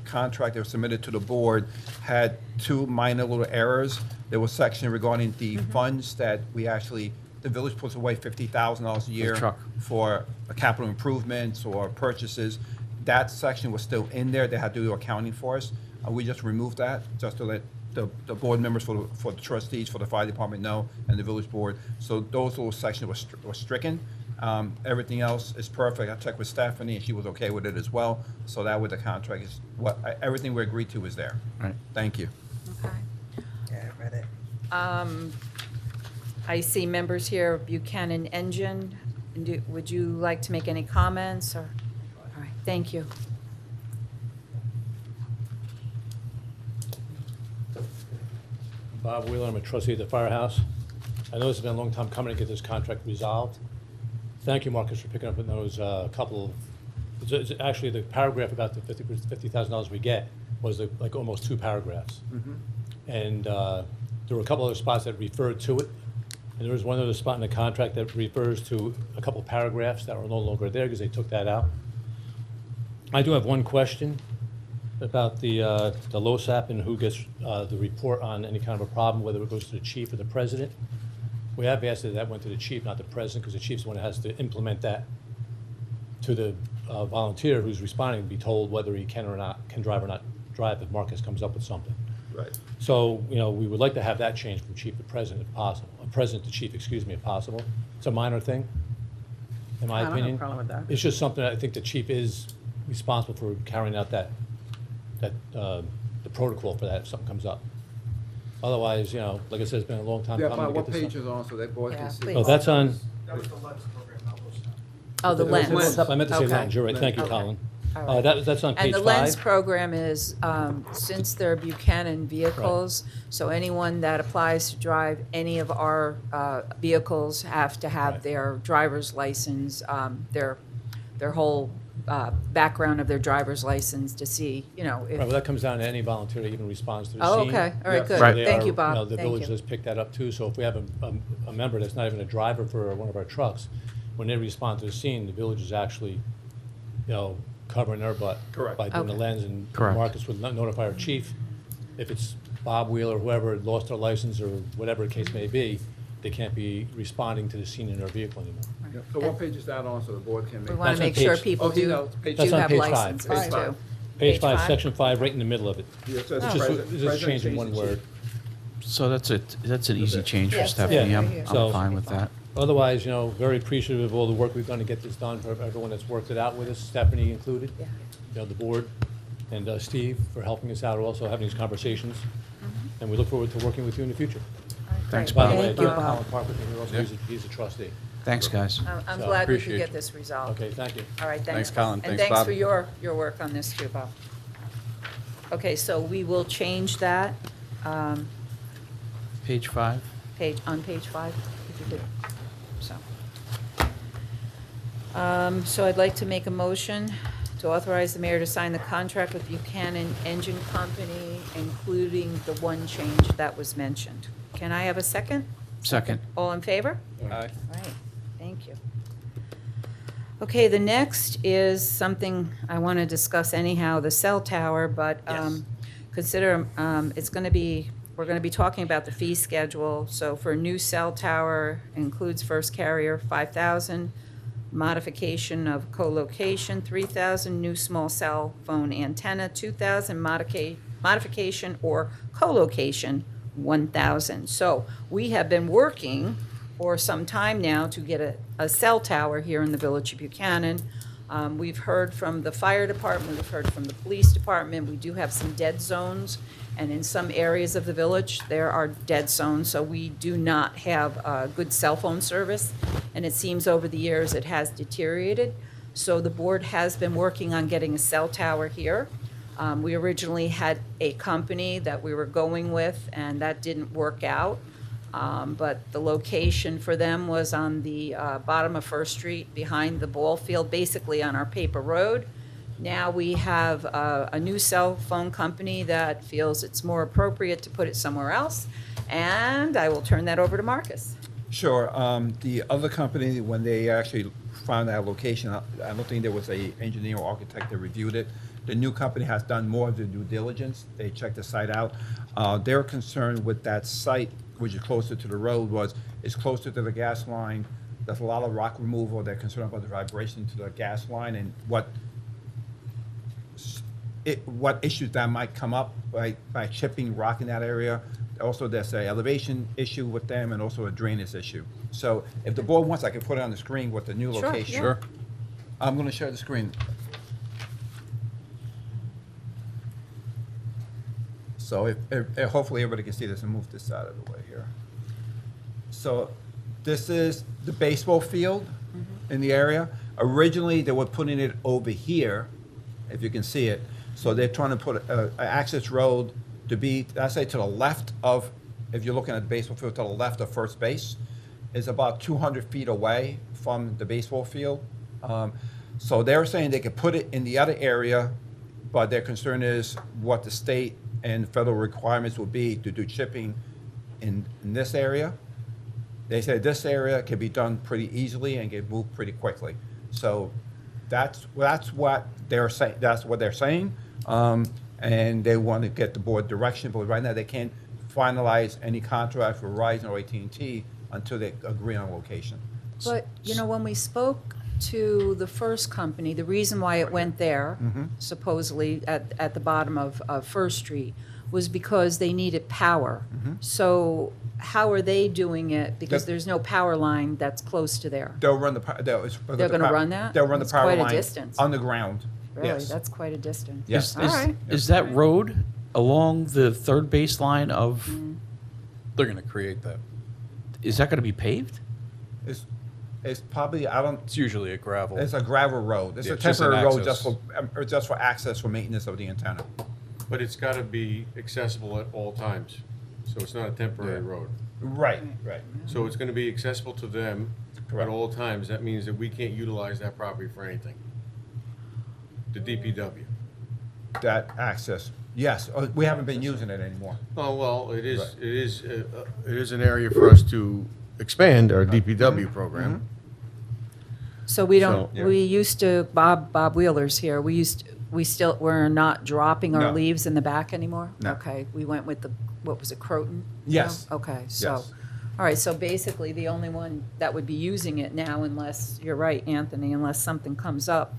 Speaker 7: contract that was submitted to the board had two minor little errors. There was section regarding the funds that we actually, the village puts away $50,000 a year
Speaker 3: truck.
Speaker 7: for capital improvements or purchases. That section was still in there. They had to do accounting for us. We just removed that, just to let the board members, for the trustees, for the fire department know, and the village board. So those little sections were stricken. Everything else is perfect. I checked with Stephanie, and she was okay with it as well. So that with the contract is everything we agreed to is there.
Speaker 3: Right.
Speaker 7: Thank you.
Speaker 1: Okay.
Speaker 5: Yeah, I read it.
Speaker 1: I see members here of Buchanan Engine. Would you like to make any comments, or? All right, thank you.
Speaker 9: Bob Wheeler, I'm a trustee at the firehouse. I know it's been a long time coming to get this contract resolved. Thank you, Marcus, for picking up on those couple of, it's actually the paragraph about the $50,000 we get was like almost 2 paragraphs. And there were a couple other spots that referred to it. And there was one other spot in the contract that refers to a couple of paragraphs that were no longer there because they took that out. I do have one question about the LoSAP and who gets the report on any kind of a problem, whether it goes to the chief or the president. We have asked that that went to the chief, not the president, because the chief's the one that has to implement that to the volunteer who's responding to be told whether he can drive or not drive if Marcus comes up with something.
Speaker 7: Right.
Speaker 9: So, we would like to have that changed from chief to president if possible, president to chief, excuse me, if possible. It's a minor thing, in my
Speaker 5: I don't have a
Speaker 9: opinion.
Speaker 5: problem with that.
Speaker 9: It's just something that I think the chief is responsible for carrying out the protocol for that if something comes up. Otherwise, like I said, it's been a long time
Speaker 7: Yeah,
Speaker 9: coming to
Speaker 7: Bob,
Speaker 9: get
Speaker 7: what
Speaker 9: this
Speaker 7: page
Speaker 9: done.
Speaker 7: is on so that board
Speaker 1: Yeah,
Speaker 7: can see?
Speaker 1: please.
Speaker 9: Oh, that's on,
Speaker 1: Oh, the lens.
Speaker 9: I meant to say
Speaker 1: Okay.
Speaker 9: lens, you're right, thank you,
Speaker 1: Okay.
Speaker 9: Colin.
Speaker 1: All right.
Speaker 9: That's on
Speaker 1: And
Speaker 9: page
Speaker 1: the lens
Speaker 9: 5.
Speaker 1: program is, since they're Buchanan vehicles, so anyone that applies to drive any of our vehicles have to have
Speaker 9: Right.
Speaker 1: their driver's license, their whole background of their driver's license to see,
Speaker 9: Right, well,
Speaker 1: if,
Speaker 9: that comes down to any volunteer that even responds to the
Speaker 1: oh,
Speaker 9: scene.
Speaker 1: okay, all right,
Speaker 7: Yeah.
Speaker 1: good.
Speaker 9: So they
Speaker 1: Thank
Speaker 9: are-
Speaker 1: you, Bob.
Speaker 9: The
Speaker 1: Thank
Speaker 9: village
Speaker 1: you.
Speaker 9: does pick that up too, so if we have a member that's not even a driver for one of our trucks, when they respond to the scene, the village is actually, covering their butt.
Speaker 7: Correct.
Speaker 9: By doing the
Speaker 1: Okay.
Speaker 9: lens, and
Speaker 3: Correct.
Speaker 9: Marcus would notify our chief. If it's Bob Wheeler, whoever had lost their license or whatever the case may be, they can't be responding to the scene in their vehicle anymore.
Speaker 7: Yeah, so what page is that on so the board can
Speaker 1: We
Speaker 7: make?
Speaker 1: want
Speaker 9: That's
Speaker 1: to
Speaker 9: on
Speaker 1: make sure
Speaker 9: page-
Speaker 1: people
Speaker 7: Oh, do you
Speaker 1: do
Speaker 7: know, page-
Speaker 9: That's on
Speaker 1: have
Speaker 9: page 5.
Speaker 1: licenses
Speaker 7: Page
Speaker 1: too.
Speaker 7: 5.
Speaker 9: Page 5, section 5, right in the middle of it.
Speaker 7: Yeah, it says
Speaker 9: It's just,
Speaker 7: president-
Speaker 9: it's just
Speaker 7: president
Speaker 9: changing one
Speaker 7: change the
Speaker 9: word.
Speaker 7: chief.
Speaker 3: So that's it. That's an easy change for
Speaker 1: Yes,
Speaker 3: Stephanie.
Speaker 9: yeah.
Speaker 3: I'm
Speaker 9: So-
Speaker 3: fine with that.
Speaker 9: Otherwise, very appreciative of all the work we've done to get this done, for everyone that's worked it out with us, Stephanie included.
Speaker 1: Yeah.
Speaker 9: The board, and Steve for helping us out, also having these conversations. And we look forward to working with you in the future.
Speaker 3: Thanks,
Speaker 9: By the
Speaker 3: Bob.
Speaker 9: way,
Speaker 1: Thank you,
Speaker 9: Colin
Speaker 1: Bob.
Speaker 9: Parker, here also,
Speaker 3: Yeah.
Speaker 9: he's a trustee.
Speaker 3: Thanks, guys.
Speaker 1: I'm
Speaker 9: So,
Speaker 1: glad we could
Speaker 2: appreciate
Speaker 1: get
Speaker 2: you.
Speaker 1: this resolved.
Speaker 9: Okay, thank you.
Speaker 1: All right, thanks.
Speaker 2: Thanks, Colin.
Speaker 1: And
Speaker 2: Thanks,
Speaker 1: thanks
Speaker 2: Bob.
Speaker 1: for your work on this too, Bob. Okay, so we will change that,
Speaker 3: Page 5.
Speaker 1: on page 5, if you could, so. So I'd like to make a motion to authorize the mayor to sign the contract with Buchanan Engine Company, including the one change that was mentioned. Can I have a second?
Speaker 3: Second.
Speaker 1: All in favor?
Speaker 2: Aye.
Speaker 1: Right, thank you. Okay, the next is something I want to discuss anyhow, the cell tower, but consider, it's going to be, we're going to be talking about the fee schedule. So for a new cell tower, includes first carrier, 5,000, modification of co-location, 3,000, new small cell phone antenna, 2,000, modification or co-location, 1,000. So we have been working for some time now to get a cell tower here in the village of Buchanan. We've heard from the fire department, we've heard from the police department, we do have some dead zones, and in some areas of the village, there are dead zones, so we do not have good cell phone service, and it seems over the years it has deteriorated. So the board has been working on getting a cell tower here. We originally had a company that we were going with, and that didn't work out. But the location for them was on the bottom of First Street, behind the ball field, basically on our paper road. Now we have a new cell phone company that feels it's more appropriate to put it somewhere else, and I will turn that over to Marcus.
Speaker 7: Sure. The other company, when they actually found that location, I don't think there was a engineer or architect that reviewed it. The new company has done more of the due diligence. They checked the site out. Their concern with that site, which is closer to the road, it's closer to the gas line. There's a lot of rock removal. They're concerned about the vibration to the gas line and what issues that might come up by chipping rock in that area. Also, there's an elevation issue with them and also a drainage issue. So if the board wants, I can put it on the screen with the new
Speaker 1: Sure,
Speaker 7: location.
Speaker 1: yeah.
Speaker 2: Sure.
Speaker 7: I'm going to share the screen. So if hopefully everybody can see this and move this out of the way here. So this is the baseball field in the area. Originally, they were putting it over here, if you can see it. So they're trying to put an access road to be, I say, to the left of, if you're looking at the baseball field, to the left of first base. Is about 200 feet away from the baseball field. So they're saying they could put it in the other area, but their concern is what the state and federal requirements will be to do chipping in this area. They say this area can be done pretty easily and get moved pretty quickly. So that's what they're saying. That's what they're saying. And they want to get the board direction, but right now they can't finalize any contract for Verizon or AT&T until they agree on a location.
Speaker 1: But, when we spoke to the first company, the reason why it went there, supposedly at the bottom of First Street, was because they needed power. So how are they doing it? Because there's no power line that's close to there.
Speaker 7: They'll run the
Speaker 1: They're gonna run that?
Speaker 7: They'll run the
Speaker 1: That's
Speaker 7: power
Speaker 1: quite a
Speaker 7: line
Speaker 1: distance.
Speaker 7: underground.
Speaker 1: Really,
Speaker 7: Yes.
Speaker 1: that's quite a distance.
Speaker 7: Yes.
Speaker 1: All right.
Speaker 3: Is that road along the third baseline of,
Speaker 2: They're going to create that.
Speaker 3: is that going to be paved?
Speaker 7: It's probably, I don't,
Speaker 2: It's usually a gravel.
Speaker 7: it's a gravel road. It's
Speaker 2: Yeah,
Speaker 7: a
Speaker 2: it's just an
Speaker 7: temporary road
Speaker 2: access.
Speaker 7: just for access for maintenance of the antenna.
Speaker 8: But it's gotta be accessible at all times, so it's not a temporary
Speaker 2: Yeah.
Speaker 8: road.
Speaker 7: Right.
Speaker 8: So it's gonna be accessible to them at
Speaker 7: Correct.
Speaker 8: all times. That means that we can't utilize that property for anything. The DPW.
Speaker 7: That access, yes. We haven't been using it anymore.
Speaker 8: Oh, well, it is,
Speaker 7: Right.
Speaker 8: it is an area for us to expand our DPW program.
Speaker 1: So we don't,
Speaker 7: So-
Speaker 1: we used to, Bob Wheeler's here, we're not dropping our
Speaker 7: No.
Speaker 1: leaves in the back anymore?
Speaker 7: No.
Speaker 1: Okay, we went with what was it, Croton?
Speaker 7: Yes.
Speaker 1: No? Okay, so,
Speaker 7: Yes.
Speaker 1: all right, so basically the only one that would be using it now, unless, you're right, Anthony, unless something comes up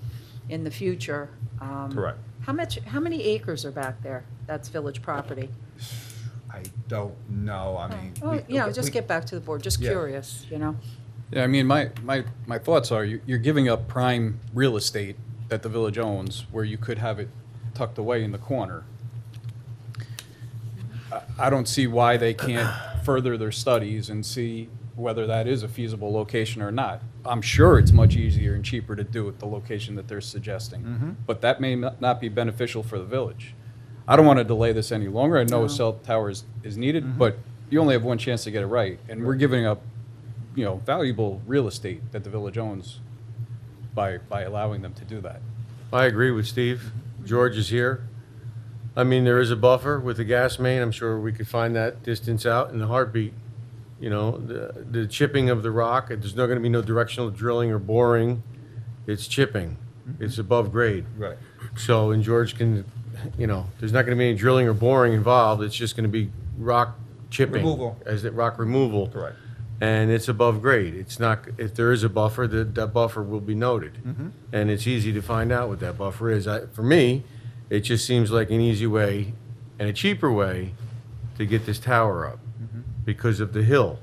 Speaker 1: in the future.
Speaker 7: Correct.
Speaker 1: How many acres are back there? That's village property?
Speaker 7: I don't know, I mean.
Speaker 1: Well,
Speaker 7: we-
Speaker 1: just
Speaker 7: we-
Speaker 1: get back to the board, just
Speaker 7: Yeah.
Speaker 1: curious,
Speaker 2: Yeah, I mean, my thoughts are you're giving up prime real estate that the village owns where you could have it tucked away in the corner. I don't see why they can't further their studies and see whether that is a feasible location or not. I'm sure it's much easier and cheaper to do it the location that they're suggesting, but that may not be beneficial for the village. I don't want to delay this any longer. I know a cell tower is needed, but you only have one chance to get it right, and we're giving up valuable real estate that the village owns by allowing them to do that.
Speaker 8: I agree with Steve. George is here. I mean, there is a buffer with the gas main. I'm sure we could find that distance out in a heartbeat. The chipping of the rock, there's not gonna be no directional drilling or boring. It's chipping. It's above grade.
Speaker 7: Right.
Speaker 8: So, and George can, there's not gonna be any drilling or boring involved. It's just gonna be rock chipping.
Speaker 7: Removal.
Speaker 8: Rock removal.
Speaker 7: Correct.
Speaker 8: And it's above grade. It's not, if there is a buffer, that buffer will be noted. And it's easy to find out what that buffer is. For me, it just seems like an easy way and a cheaper way to get this tower up because of the hill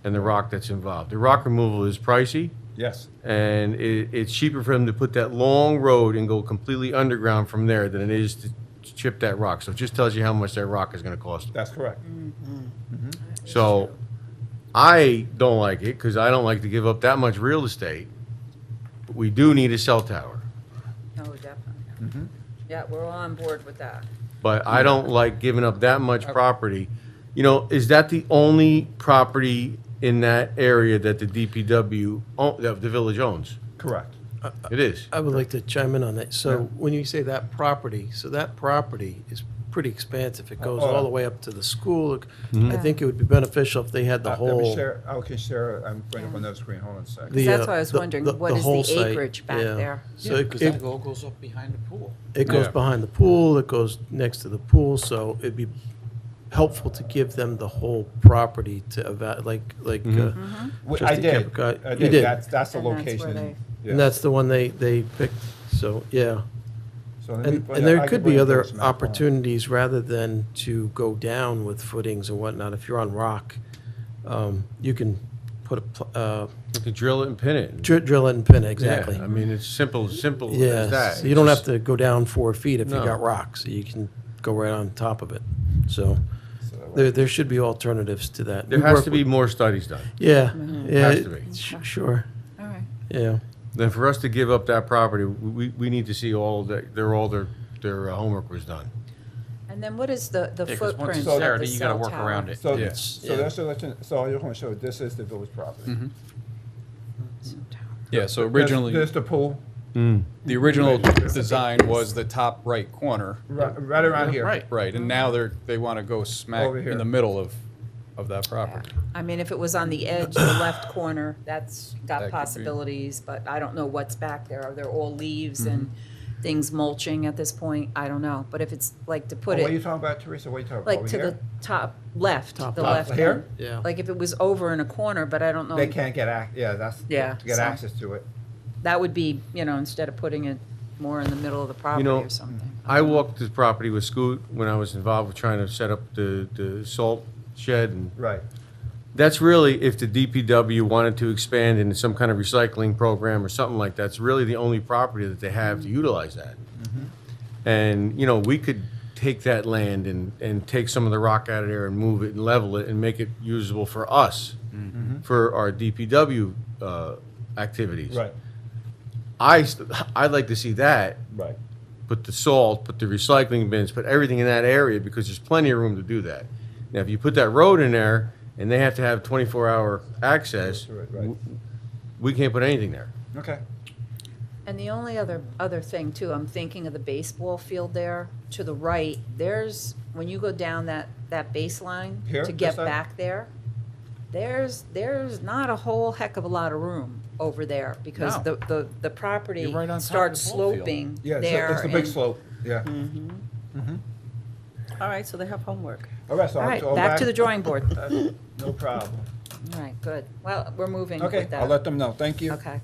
Speaker 8: and the rock that's involved. The rock removal is pricey,
Speaker 7: Yes.
Speaker 8: and it's cheaper for them to put that long road and go completely underground from there than it is to chip that rock. So it just tells you how much that rock is gonna cost.
Speaker 7: That's correct.
Speaker 8: So I don't like it because I don't like to give up that much real estate. But we do need a cell tower.
Speaker 1: Oh, definitely. Yeah, we're all on board with that.
Speaker 8: But I don't like giving up that much property. You know, is that the only property in that area that the DPW, that the village owns?
Speaker 7: Correct.
Speaker 8: It is.
Speaker 4: I would like to chime in on that. So when you say that property, so that property is pretty expansive. It goes all the way up to the school. I think it would be beneficial if they had the
Speaker 7: Let me
Speaker 4: whole.
Speaker 7: share, I can share, I'm bringing up another screen, hold on a second.
Speaker 4: the,
Speaker 1: That's why I was wondering, what is
Speaker 4: whole
Speaker 1: the
Speaker 4: site,
Speaker 1: acreage back
Speaker 4: yeah.
Speaker 1: there?
Speaker 4: So
Speaker 3: Because
Speaker 4: it
Speaker 3: that all goes up behind the pool.
Speaker 4: goes
Speaker 2: Yeah.
Speaker 4: behind the pool, it goes next to the pool, so it'd be helpful to give them the whole property to like
Speaker 7: I
Speaker 4: Trustee
Speaker 7: did,
Speaker 4: Caprica-
Speaker 7: I
Speaker 4: you
Speaker 7: did,
Speaker 4: did.
Speaker 7: that's the
Speaker 1: And that's where
Speaker 7: location.
Speaker 1: they-
Speaker 7: Yeah.
Speaker 4: And that's the one they picked, so, yeah.
Speaker 7: So let me
Speaker 4: And,
Speaker 7: bring
Speaker 4: and
Speaker 7: up- I
Speaker 4: there
Speaker 7: can
Speaker 4: could
Speaker 7: bring
Speaker 4: be
Speaker 7: up
Speaker 4: other
Speaker 7: this map, hold on.
Speaker 4: opportunities, rather than to go down with footings and whatnot. If you're on rock, you can put
Speaker 8: You could drill it and pin it.
Speaker 4: drill it and pin it, exactly.
Speaker 8: Yeah, I mean, it's simple as
Speaker 4: Yeah,
Speaker 8: that.
Speaker 4: so you don't have to go down 4 feet if you
Speaker 8: No.
Speaker 4: got rocks, so you can go right on top of it. So
Speaker 7: So,
Speaker 4: there should be alternatives to that.
Speaker 8: There
Speaker 4: We
Speaker 8: has
Speaker 4: work
Speaker 8: to be
Speaker 4: with-
Speaker 8: more studies done.
Speaker 4: Yeah, yeah.
Speaker 8: Has to be.
Speaker 4: Sure,
Speaker 1: All right.
Speaker 4: yeah.
Speaker 8: Then for us to give up that property, we need to see all their homework was done.
Speaker 1: And then what is the
Speaker 3: 'cause once
Speaker 1: footprint
Speaker 3: it's
Speaker 1: of
Speaker 3: there,
Speaker 1: the
Speaker 3: then you gotta
Speaker 1: cell
Speaker 3: work
Speaker 1: tower?
Speaker 3: around it.
Speaker 7: So,
Speaker 2: Yeah.
Speaker 7: so that's the election, so I just want to show, this is the village property.
Speaker 2: Yeah, so originally,
Speaker 7: There's the pool,
Speaker 2: the original design was the top right corner.
Speaker 7: right around here.
Speaker 3: Right.
Speaker 2: Right, and now they want to go smack
Speaker 7: Over here.
Speaker 2: in the middle of that property.
Speaker 1: I mean, if it was on the edge, the left corner, that's
Speaker 2: That
Speaker 1: got
Speaker 2: could be.
Speaker 1: possibilities, but I don't know what's back there. Are there all leaves and things mulching at this point? I don't know. But if it's like to
Speaker 7: Oh,
Speaker 1: put
Speaker 7: what are you
Speaker 1: it,
Speaker 7: talking about, Teresa? What are you talking about,
Speaker 1: like
Speaker 7: over
Speaker 1: to the
Speaker 7: here?
Speaker 1: top left,
Speaker 4: Top
Speaker 1: the
Speaker 4: left.
Speaker 1: left
Speaker 7: Here?
Speaker 1: end.
Speaker 4: Yeah.
Speaker 1: Like if it was over in a corner, but I don't know.
Speaker 7: They can't get that's,
Speaker 1: Yeah,
Speaker 7: to get
Speaker 1: so-
Speaker 7: access to it.
Speaker 1: That would be, instead of putting it more in the middle of the property
Speaker 8: know,
Speaker 1: or something.
Speaker 8: I walked this property with Scoot when I was involved with trying to set up the salt shed, and
Speaker 7: Right.
Speaker 8: that's really, if the DPW wanted to expand into some kind of recycling program or something like that, it's really the only property that they have to utilize that. And, we could take that land and take some of the rock out of there and move it and level it and make it usable for us, for our DPW activities.
Speaker 7: Right,
Speaker 8: I'd like to see that,
Speaker 7: right.
Speaker 8: put the salt, put the recycling bins, put everything in that area, because there's plenty of room to do that. Now, if you put that road in there, and they have to have 24-hour access,
Speaker 7: Right.
Speaker 8: we can't put anything there.
Speaker 7: Okay.
Speaker 1: And the only other thing too, I'm thinking of the baseball field there to the right. There's, when you go down that baseline
Speaker 7: Here,
Speaker 1: to
Speaker 7: this
Speaker 1: get
Speaker 7: side?
Speaker 1: back there, there's not a whole heck of a lot of room over there because
Speaker 3: No.
Speaker 1: the property
Speaker 3: You're right on top of
Speaker 1: starts
Speaker 3: the ball field.
Speaker 1: sloping
Speaker 7: Yeah,
Speaker 1: there.
Speaker 7: it's a big
Speaker 1: and-
Speaker 7: slope, yeah.
Speaker 5: All right, so they have homework.
Speaker 7: All right, so
Speaker 1: All right,
Speaker 7: I'll
Speaker 1: back to the drawing board.
Speaker 7: No problem.
Speaker 1: All right, good. Well, we're moving
Speaker 7: Okay,
Speaker 1: with that.
Speaker 7: I'll let them know, thank you.
Speaker 1: Okay.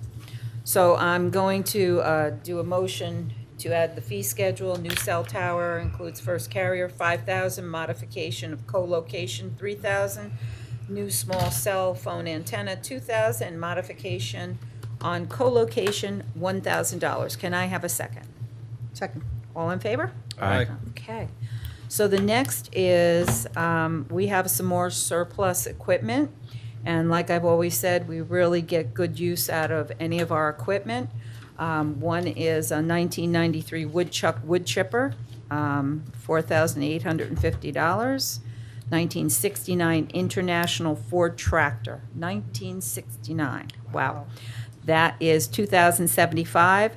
Speaker 1: So I'm going to do a motion to add the fee schedule. New cell tower includes first carrier, 5,000, modification of co-location, 3,000, new small cell phone antenna, 2,000, and modification on co-location, $1,000. Can I have a second?
Speaker 5: Second.
Speaker 1: All in favor?
Speaker 2: Aye.
Speaker 1: Okay. So the next is, we have some more surplus equipment. And like I've always said, we really get good use out of any of our equipment. One is a 1993 woodchuck wood chipper, $4,850. 1969 International Ford tractor, 1969. Wow. That is $2,075.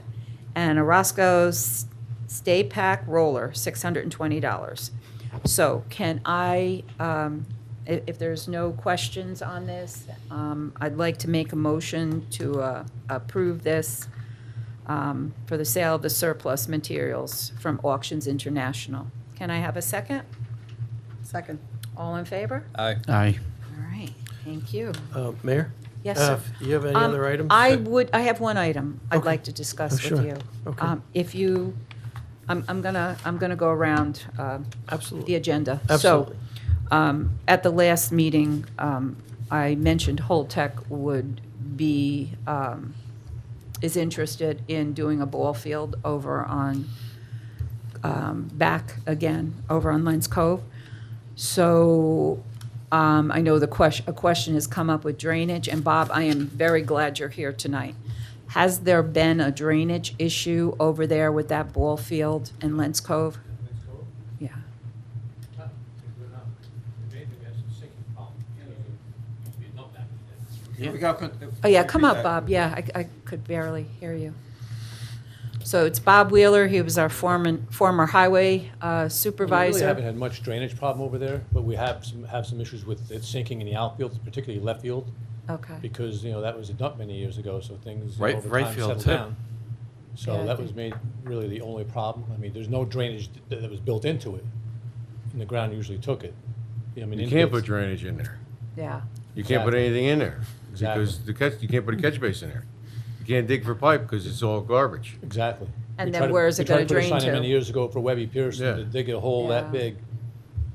Speaker 1: And a Roscoe's Stay Pack roller, $620. So can I, if there's no questions on this, I'd like to make a motion to approve this for the sale of the surplus materials from Auctions International. Can I have a second?
Speaker 5: Second.
Speaker 1: All in favor?
Speaker 2: Aye.
Speaker 3: Aye.
Speaker 1: All right, thank you.
Speaker 4: Mayor?
Speaker 1: Yes, sir.
Speaker 4: You have any other items?
Speaker 1: I have one item I'd
Speaker 4: Okay.
Speaker 1: like to discuss with
Speaker 4: sure.
Speaker 1: you.
Speaker 4: Okay.
Speaker 1: If you, I'm gonna go around the
Speaker 4: Absolutely.
Speaker 1: agenda.
Speaker 4: Absolutely.
Speaker 1: So, at the last meeting, I mentioned Holtec would be, is interested in doing a ball field over on, back again, over on Lens Cove. So, I know a question has come up with drainage, and Bob, I am very glad you're here tonight. Has there been a drainage issue over there with that ball field in Lens Cove? Yeah. Oh, yeah, come up, Bob. Yeah, I could barely hear you. So it's Bob Wheeler. He was our former highway
Speaker 9: We really
Speaker 1: supervisor.
Speaker 9: haven't had much drainage problem over there, but we have some issues with it sinking in the outfield, particularly left field,
Speaker 1: Okay.
Speaker 9: because, that was a dump many years ago, so things,
Speaker 3: Right-
Speaker 9: over
Speaker 3: right
Speaker 9: time
Speaker 3: field,
Speaker 9: settled
Speaker 3: too.
Speaker 9: down. So
Speaker 1: Yeah, I
Speaker 9: that
Speaker 1: think-
Speaker 9: was made really the only problem. I mean, there's no drainage that was built into it, and the ground usually took it. I mean,
Speaker 8: You can't
Speaker 9: infills-
Speaker 8: put drainage in there.
Speaker 1: Yeah.
Speaker 8: You can't put
Speaker 9: Exactly.
Speaker 8: anything in there.
Speaker 9: Exactly.
Speaker 8: Because you can't put a catch basin in there. You can't dig for pipe because it's all garbage.
Speaker 9: Exactly.
Speaker 1: And
Speaker 9: We
Speaker 1: then
Speaker 9: tried to-
Speaker 1: where is it gonna drain
Speaker 9: We tried to put a sign in
Speaker 1: to?
Speaker 9: many years ago for Webby Pearson
Speaker 8: Yeah.
Speaker 9: to dig a hole that
Speaker 1: Yeah.
Speaker 9: big.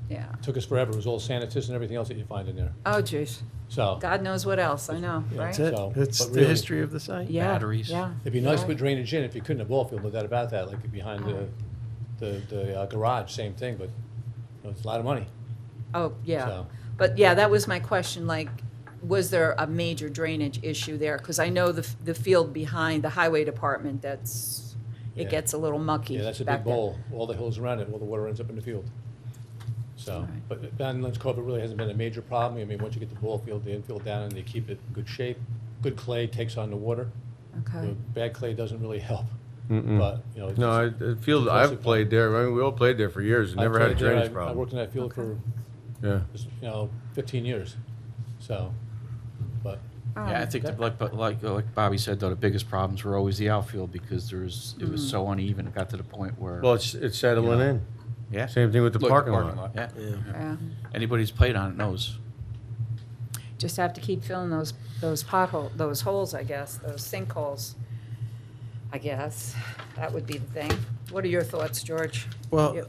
Speaker 1: Yeah.
Speaker 9: Took us forever. It was all sanitus and everything else that you find in there.
Speaker 1: Oh, jeez.
Speaker 9: So
Speaker 1: God knows what else. I know,
Speaker 9: Yeah,
Speaker 1: right?
Speaker 4: That's it.
Speaker 9: So,
Speaker 4: That's
Speaker 9: but
Speaker 4: the
Speaker 9: really-
Speaker 4: history of the site.
Speaker 1: Yeah.
Speaker 3: Batteries.
Speaker 1: Yeah.
Speaker 9: it'd be nice to
Speaker 1: Right.
Speaker 9: put drainage in if you couldn't have ball field, no doubt about that, like behind the garage, same thing, but it's a lot of money.
Speaker 1: Oh, yeah.
Speaker 9: So-
Speaker 1: But yeah, that was my question, like, was there a major drainage issue there? Because I know the field behind the highway department, it
Speaker 9: Yeah.
Speaker 1: gets a little mucky.
Speaker 9: Yeah, that's a
Speaker 1: back
Speaker 9: big
Speaker 1: there.
Speaker 9: bowl. All the hills around it, all the water ends up in the field. So,
Speaker 1: Alright.
Speaker 9: but Van Lins Cove, it really hasn't been a major problem. I mean, once you get the ball field, the infield down, and they keep it in good shape. Good clay takes on the water.
Speaker 1: Okay.
Speaker 9: Bad clay doesn't really help,
Speaker 8: Mm-mm.
Speaker 9: but, it's
Speaker 8: No,
Speaker 9: just-
Speaker 8: the field,
Speaker 9: it's
Speaker 8: I've
Speaker 9: mostly
Speaker 8: played there. I mean, we all played there for years and
Speaker 9: I
Speaker 8: never had a
Speaker 9: played there.
Speaker 8: drainage
Speaker 9: I
Speaker 8: problem.
Speaker 9: worked in that field for,
Speaker 8: Yeah.
Speaker 9: 15 years, so, but,
Speaker 1: All
Speaker 3: Yeah, I
Speaker 1: right.
Speaker 3: think, like Bobby said, though, the biggest problems were always the outfield because it was so uneven. It got to the point where,
Speaker 8: Well, it's settling in.
Speaker 3: yeah,
Speaker 8: Same thing with the
Speaker 2: Look,
Speaker 8: parking lot.
Speaker 3: yeah.
Speaker 1: Yeah.
Speaker 3: Anybody's played on it knows.
Speaker 1: Just have to keep filling those holes, I guess, those sinkholes, I guess. That would be the thing. What are your thoughts, George?
Speaker 4: Well,
Speaker 1: You-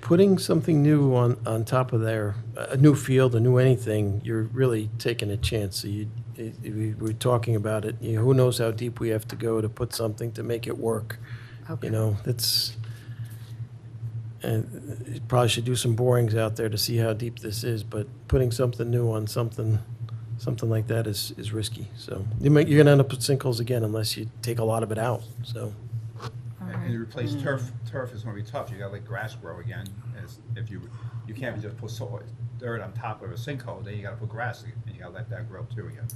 Speaker 4: putting something new on top of there, a new field, a new anything, you're really taking a chance. So we're talking about it, who knows how deep we have to go to put something to make it work.
Speaker 1: Okay.
Speaker 4: And you probably should do some borings out there to see how deep this is, but putting something new on something like that is risky. So you're gonna end up with sinkholes again unless you take a lot of it out, so.
Speaker 7: And to replace turf is gonna be tough. You gotta let grass grow again. If you can't just put dirt on top of a sinkhole, then you gotta put grass in, and you gotta let that grow too again.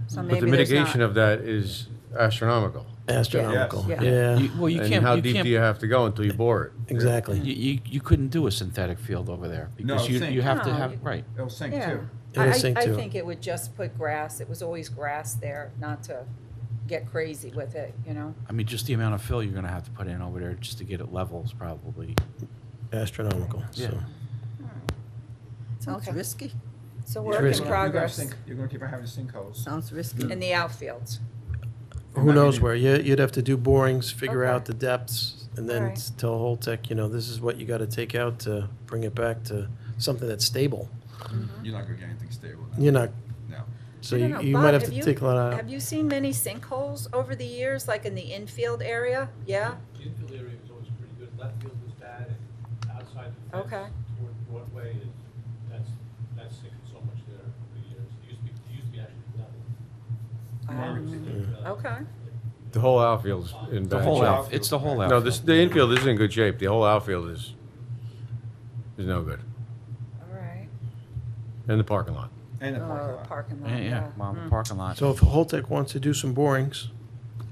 Speaker 1: So
Speaker 8: But
Speaker 1: maybe
Speaker 8: the
Speaker 1: there's
Speaker 8: mitigation
Speaker 1: not-
Speaker 8: of that is astronomical.
Speaker 4: Astronomical,
Speaker 1: Yes.
Speaker 4: yeah,
Speaker 3: Well, you
Speaker 8: And
Speaker 3: can't.
Speaker 8: how
Speaker 3: you
Speaker 8: deep
Speaker 3: can't,
Speaker 8: do you have to go until you bore it?
Speaker 4: exactly.
Speaker 3: You couldn't do a synthetic field over there because
Speaker 7: No,
Speaker 3: you
Speaker 7: sink.
Speaker 3: have to
Speaker 1: No,
Speaker 3: have
Speaker 1: you-
Speaker 3: right.
Speaker 7: It'll sink
Speaker 1: Yeah.
Speaker 7: too.
Speaker 4: It'll sink
Speaker 1: I
Speaker 4: too.
Speaker 1: think it would just put grass. It was always grass there, not to get crazy with it,
Speaker 3: I mean, just the amount of fill you're going to have to put in over there just to get it level is probably.
Speaker 4: Astronomical,
Speaker 3: Yeah.
Speaker 4: so.
Speaker 5: Sounds
Speaker 1: Okay.
Speaker 5: risky.
Speaker 1: So
Speaker 4: It's
Speaker 1: work in
Speaker 4: risky.
Speaker 1: progress
Speaker 7: You're gonna keep on having sinkholes.
Speaker 5: Sounds risky.
Speaker 1: in the outfields.
Speaker 4: Who knows where? You'd have to do borings, figure
Speaker 1: Okay.
Speaker 4: out the depths, and then
Speaker 1: Alright.
Speaker 4: tell Holtec, this is what you gotta take out to bring it back to something that's stable.
Speaker 7: You're not gonna get anything stable.
Speaker 4: You're not,
Speaker 7: No.
Speaker 4: so
Speaker 1: I don't
Speaker 4: you
Speaker 1: know.
Speaker 4: you
Speaker 1: Bob,
Speaker 4: might have to take a lot out.
Speaker 1: Have you seen many sinkholes over the years, like in the infield area? Yeah?
Speaker 9: The infield area was always pretty good. Left field was bad, and outside the fence
Speaker 1: Okay.
Speaker 9: toward Broadway, that's sinking so much there over the years. It used to be actually level.
Speaker 1: Okay.
Speaker 8: The whole outfield's in
Speaker 3: The
Speaker 8: bad
Speaker 3: whole
Speaker 8: shape.
Speaker 3: out. It's the whole
Speaker 8: No,
Speaker 3: outfield.
Speaker 8: the infield is in good shape. The whole outfield is no good.
Speaker 1: All right.
Speaker 8: And the parking lot.
Speaker 7: And the parking
Speaker 1: Oh,
Speaker 7: lot.
Speaker 1: parking lot,
Speaker 3: Yeah, yeah. Well, the parking lot.
Speaker 4: So if Holtec wants to do some borings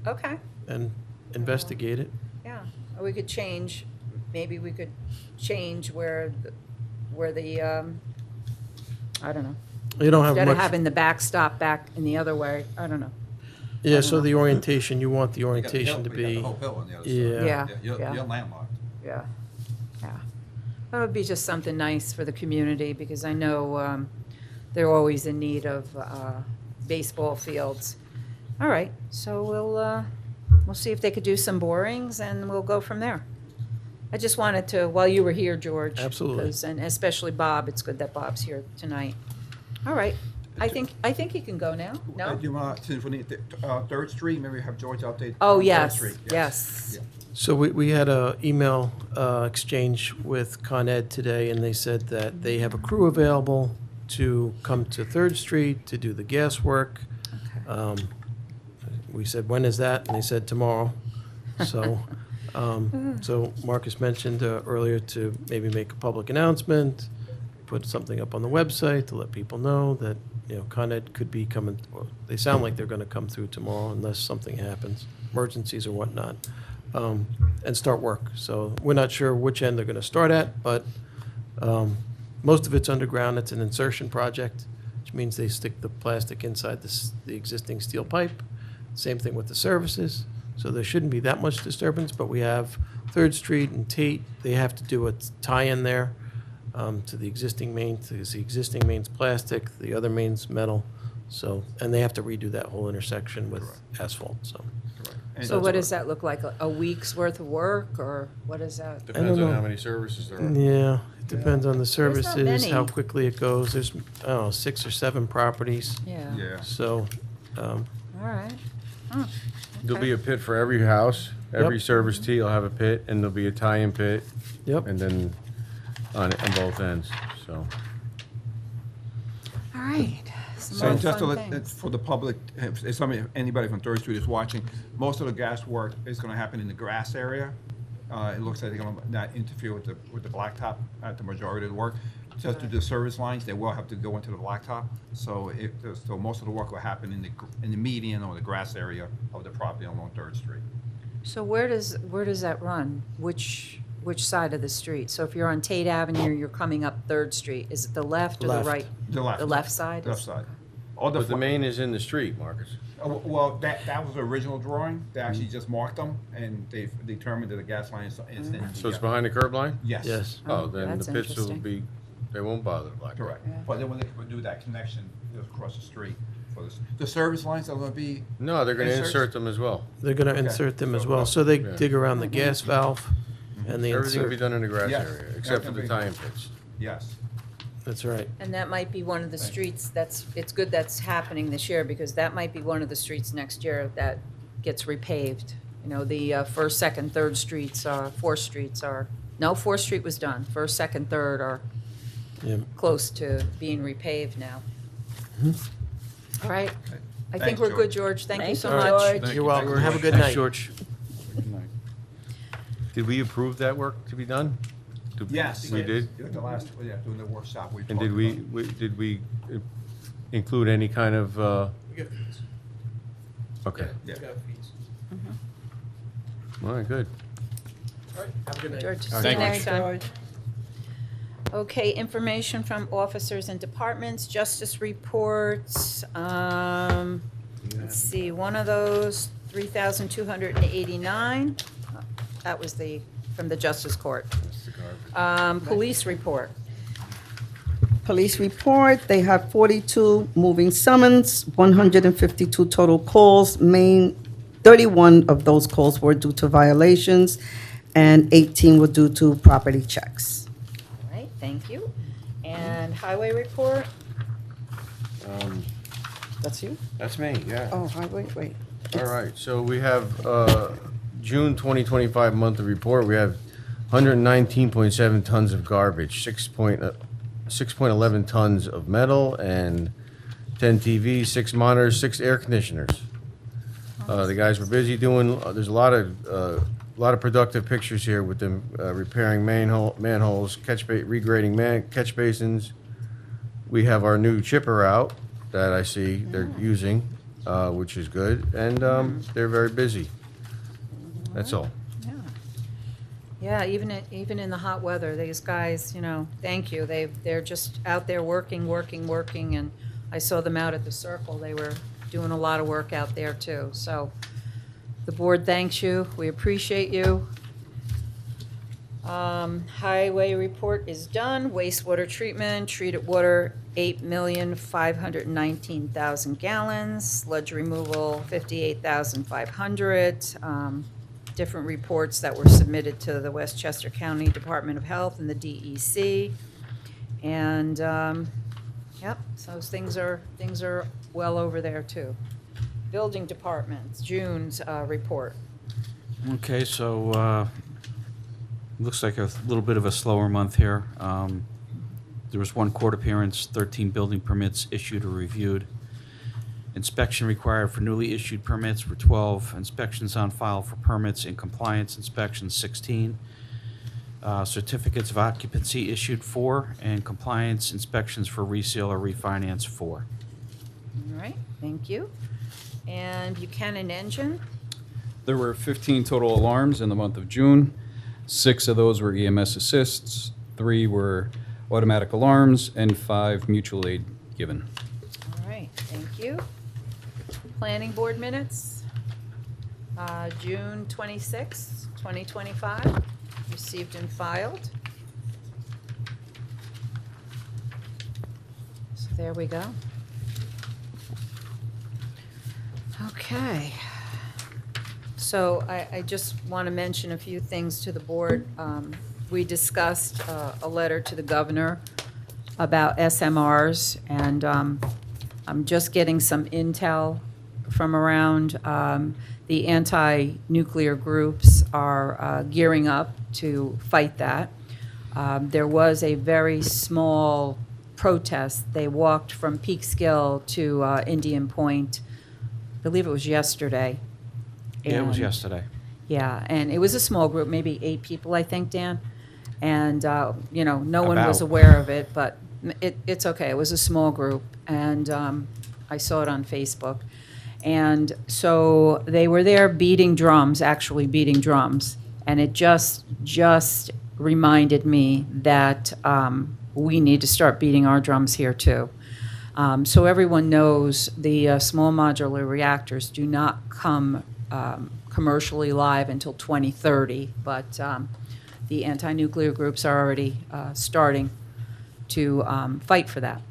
Speaker 1: Okay,
Speaker 4: and investigate it,
Speaker 1: yeah. Or we could change, maybe we could change where the, I don't know.
Speaker 4: you don't have
Speaker 1: Instead of
Speaker 4: much.
Speaker 1: having the backstop back in the other way, I don't know.
Speaker 4: Yeah, so the orientation, you want the
Speaker 7: You got
Speaker 4: orientation to
Speaker 7: the hill- you got
Speaker 4: be,
Speaker 7: the whole hill on the other side.
Speaker 4: Yeah.
Speaker 1: Yeah, yeah.
Speaker 7: You're landlocked.
Speaker 1: Yeah, yeah. That would be just something nice for the community, because I know they're always in need of baseball fields. All right, so we'll see if they could do some borings, and we'll go from there. I just wanted to, while you were here, George.
Speaker 4: Absolutely.
Speaker 1: 'cause- and especially Bob, it's good that Bob's here tonight. All right, I think he can go now, no?
Speaker 7: Do you want, since we need Third Street, maybe have George update?
Speaker 1: Oh,
Speaker 7: on Third
Speaker 1: yes,
Speaker 7: Street?
Speaker 1: yes.
Speaker 7: Yeah.
Speaker 4: so we had a email exchange with Con Ed today, and they said that they have a crew available to come to Third Street to do the gas work.
Speaker 1: Okay.
Speaker 4: We said, when is that? And they said tomorrow. So, so Marcus mentioned earlier to maybe make a public announcement, put something up on the website to let people know that Con Ed could be coming, well, they sound like they're going to come through tomorrow unless something happens, emergencies or whatnot, and start work. So we're not sure which end they're going to start at, but most of it's underground. It's an insertion project, which means they stick the plastic inside the existing steel pipe. Same thing with the services. So there shouldn't be that much disturbance, but we have 3rd Street and Tate. They have to do a tie-in there to the existing main, because the existing main's plastic, the other main's metal. So, and they have to redo that whole intersection with asphalt, so.
Speaker 7: And
Speaker 1: So what does that look like? A week's worth of work, or what is that?
Speaker 8: Depends
Speaker 4: don't
Speaker 8: on how
Speaker 4: know.
Speaker 8: many services there are.
Speaker 4: Yeah, it depends on the
Speaker 1: not
Speaker 4: services, how
Speaker 1: many.
Speaker 4: quickly it goes. There's, I don't know, 6 or 7 properties.
Speaker 1: Yeah,
Speaker 7: Yeah.
Speaker 4: So,
Speaker 1: all right. Huh,
Speaker 8: There'll
Speaker 1: okay.
Speaker 8: be a pit for every house, every
Speaker 4: Yep.
Speaker 8: service T will have a pit, and there'll be a tie-in pit,
Speaker 4: yep.
Speaker 8: and then on both ends, so.
Speaker 1: All right. Some
Speaker 7: So
Speaker 1: more
Speaker 7: just to
Speaker 1: fun
Speaker 7: let,
Speaker 1: things.
Speaker 7: for the public, if somebody, anybody from 3rd Street is watching, most of the gas work is gonna happen in the grass area. It looks like they're gonna not interfere with the blacktop at the majority of the work. Just to the service lines, they will have to go into the blacktop. So so most of the work will happen in the median or the grass area of the property along 3rd Street.
Speaker 1: So where does that run? Which side of the street? So if you're on Tate Avenue, you're coming up 3rd Street, is it the left or the
Speaker 4: Left.
Speaker 1: right?
Speaker 7: The left.
Speaker 1: The left side?
Speaker 7: Left side. All
Speaker 8: But the
Speaker 7: fl-
Speaker 8: main is in the street, Marcus.
Speaker 7: Well, that was the original drawing. They actually just marked them, and they've determined that the gas line is in the.
Speaker 8: So it's behind the curb line?
Speaker 7: Yes.
Speaker 4: Yes.
Speaker 8: Oh,
Speaker 1: Oh,
Speaker 8: then
Speaker 1: that's
Speaker 8: the pits will
Speaker 1: interesting.
Speaker 8: be, they won't bother the blacktop.
Speaker 7: Correct.
Speaker 1: Yeah.
Speaker 7: But then when they do that connection, it was across the street for this. The service lines are gonna be,
Speaker 8: No, they're gonna
Speaker 7: Inserts?
Speaker 8: insert them as well.
Speaker 4: They're gonna
Speaker 7: Okay.
Speaker 4: insert them as
Speaker 7: So,
Speaker 4: well. So they
Speaker 8: yeah.
Speaker 4: dig around the gas valve and they
Speaker 8: Everything will be
Speaker 4: insert.
Speaker 8: done in the grass
Speaker 7: Yes.
Speaker 8: area, except for the
Speaker 7: Everything.
Speaker 8: tie-in pits.
Speaker 7: yes.
Speaker 4: That's right.
Speaker 1: And that might be one of the streets it's good that's happening this year, because that might be one of the streets next year that gets repaved. You know, the 1st, 2nd, 3rd streets, 4th streets are, no, 4th Street was done. 1st, 2nd, 3rd are
Speaker 4: Yeah.
Speaker 1: close to being repaved now. All right. I think
Speaker 7: Thanks,
Speaker 1: we're
Speaker 7: George.
Speaker 1: good, George. Thank you
Speaker 5: Thank
Speaker 1: so
Speaker 5: you,
Speaker 1: much.
Speaker 5: George.
Speaker 4: You're welcome. Have a good
Speaker 3: Thanks,
Speaker 4: night.
Speaker 3: George.
Speaker 8: Did we approve that work to be done?
Speaker 7: Yes.
Speaker 8: We did?
Speaker 7: At the last, doing the workshop, we
Speaker 8: And
Speaker 7: talked
Speaker 8: did
Speaker 7: about.
Speaker 8: did we include any kind of, okay,
Speaker 7: Yeah.
Speaker 8: all right, good.
Speaker 4: Have a good night.
Speaker 1: George, see
Speaker 3: Thank
Speaker 1: you
Speaker 3: you.
Speaker 1: next time. Okay, information from officers and departments, justice reports. Let's see, one of those, 3,289. That was from the Justice Court. Police report.
Speaker 5: Police report, they have 42 moving summons, 152 total calls. 31 of those calls were due to violations, and 18 were due to property checks.
Speaker 1: All right, thank you. And highway report?
Speaker 5: That's you?
Speaker 8: That's me, yeah.
Speaker 5: Oh, highway, wait.
Speaker 8: All right, so we have June 2025 monthly report. We have 119.7 tons of garbage, 6.11 tons of metal, and 10 TVs, 6 monitors, 6 air conditioners. The guys were busy doing, there's a lot of productive pictures here with them repairing manholes, regrading catch basins. We have our new chipper out that I see they're using, which is good, and they're very busy. That's all.
Speaker 1: Yeah, even in the hot weather, these guys, thank you. They're just out there working, and I saw them out at the Circle. They were doing a lot of work out there too. So the board thanks you. We appreciate you. Highway report is done. Wastewater treatment, treated water, 8,519,000 gallons. Sludge removal, 58,500. Different reports that were submitted to the Westchester County Department of Health and the DEC. And, yep, so things are well over there too. Building departments, June's report.
Speaker 3: Okay, so, looks like a little bit of a slower month here. There was 1 court appearance, 13 building permits issued or reviewed. Inspection required for newly issued permits were 12. Inspections on file for permits and compliance inspections, 16. Certificates of occupancy issued, 4. And compliance inspections for resale or refinance, 4.
Speaker 1: thank you. And Buchanan Engine,
Speaker 2: There were 15 total alarms in the month of June. 6 of those were EMS assists, 3 were automatic alarms, and 5 mutual aid given.
Speaker 1: all right, thank you. Planning Board minutes, June 26, 2025, received and filed. So there we go. Okay. So I just want to mention a few things to the board. We discussed a letter to the governor about SMRs, and I'm just getting some intel from around. The anti-nuclear groups are gearing up to fight that. There was a very small protest. They walked from Peekskill to Indian Point, I believe it was yesterday.
Speaker 3: Yeah, it was
Speaker 1: And-
Speaker 3: yesterday.
Speaker 1: Yeah, and it was a small group, maybe 8 people, I think, Dan. And, you know, no one was
Speaker 3: About.
Speaker 1: aware of it, but it's okay. It was a small group, and I saw it on Facebook. And so they were there beating drums, actually beating drums. And it just reminded me that we need to start beating our drums here, too. So everyone knows the small modular reactors do not come commercially live until 2030, but the anti-nuclear groups are already starting to fight for that.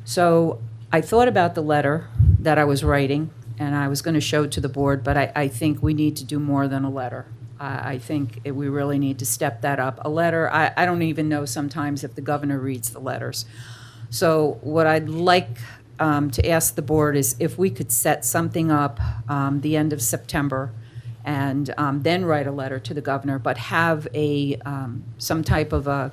Speaker 1: So I thought about the letter that I was writing, and I was going to show it to the board, but I think we need to do more than a letter. I think we really need to step that up. A letter, I don't even know sometimes if the governor reads the letters. So what I'd like to ask the board is if we could set something up the end of September and then write a letter to the governor, but have some type of a,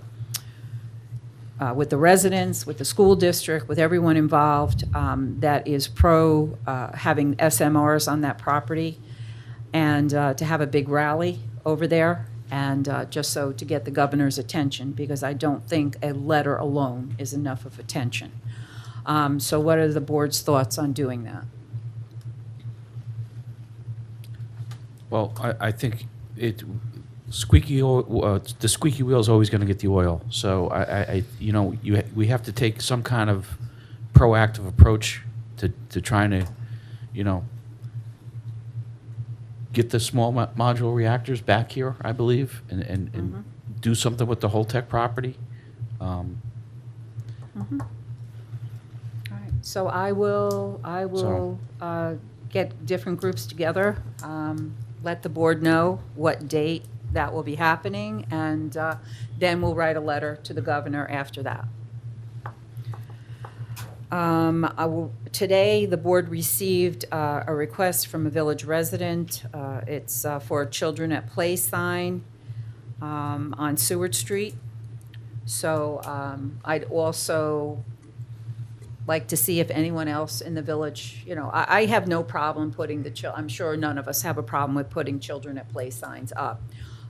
Speaker 1: with the residents, with the school district, with everyone involved that is pro having SMRs on that property, and to have a big rally over there, and just so to get the governor's attention, because I don't think a letter alone is enough of attention. So what are the board's thoughts on doing that?
Speaker 3: Well, I think the squeaky wheel is always going to get the oil. So we have to take some kind of proactive approach to trying to, get the small modular reactors back here, I believe, and do something with the whole tech property.
Speaker 1: All right, so I will get different groups together, let the board know what date that will be happening, and then we'll write a letter to the governor after that. Today, the board received a request from a village resident. It's for a Children at Play sign on Seward Street. So I'd also like to see if anyone else in the village, I have no problem putting I'm sure none of us have a problem with putting Children at Play signs up.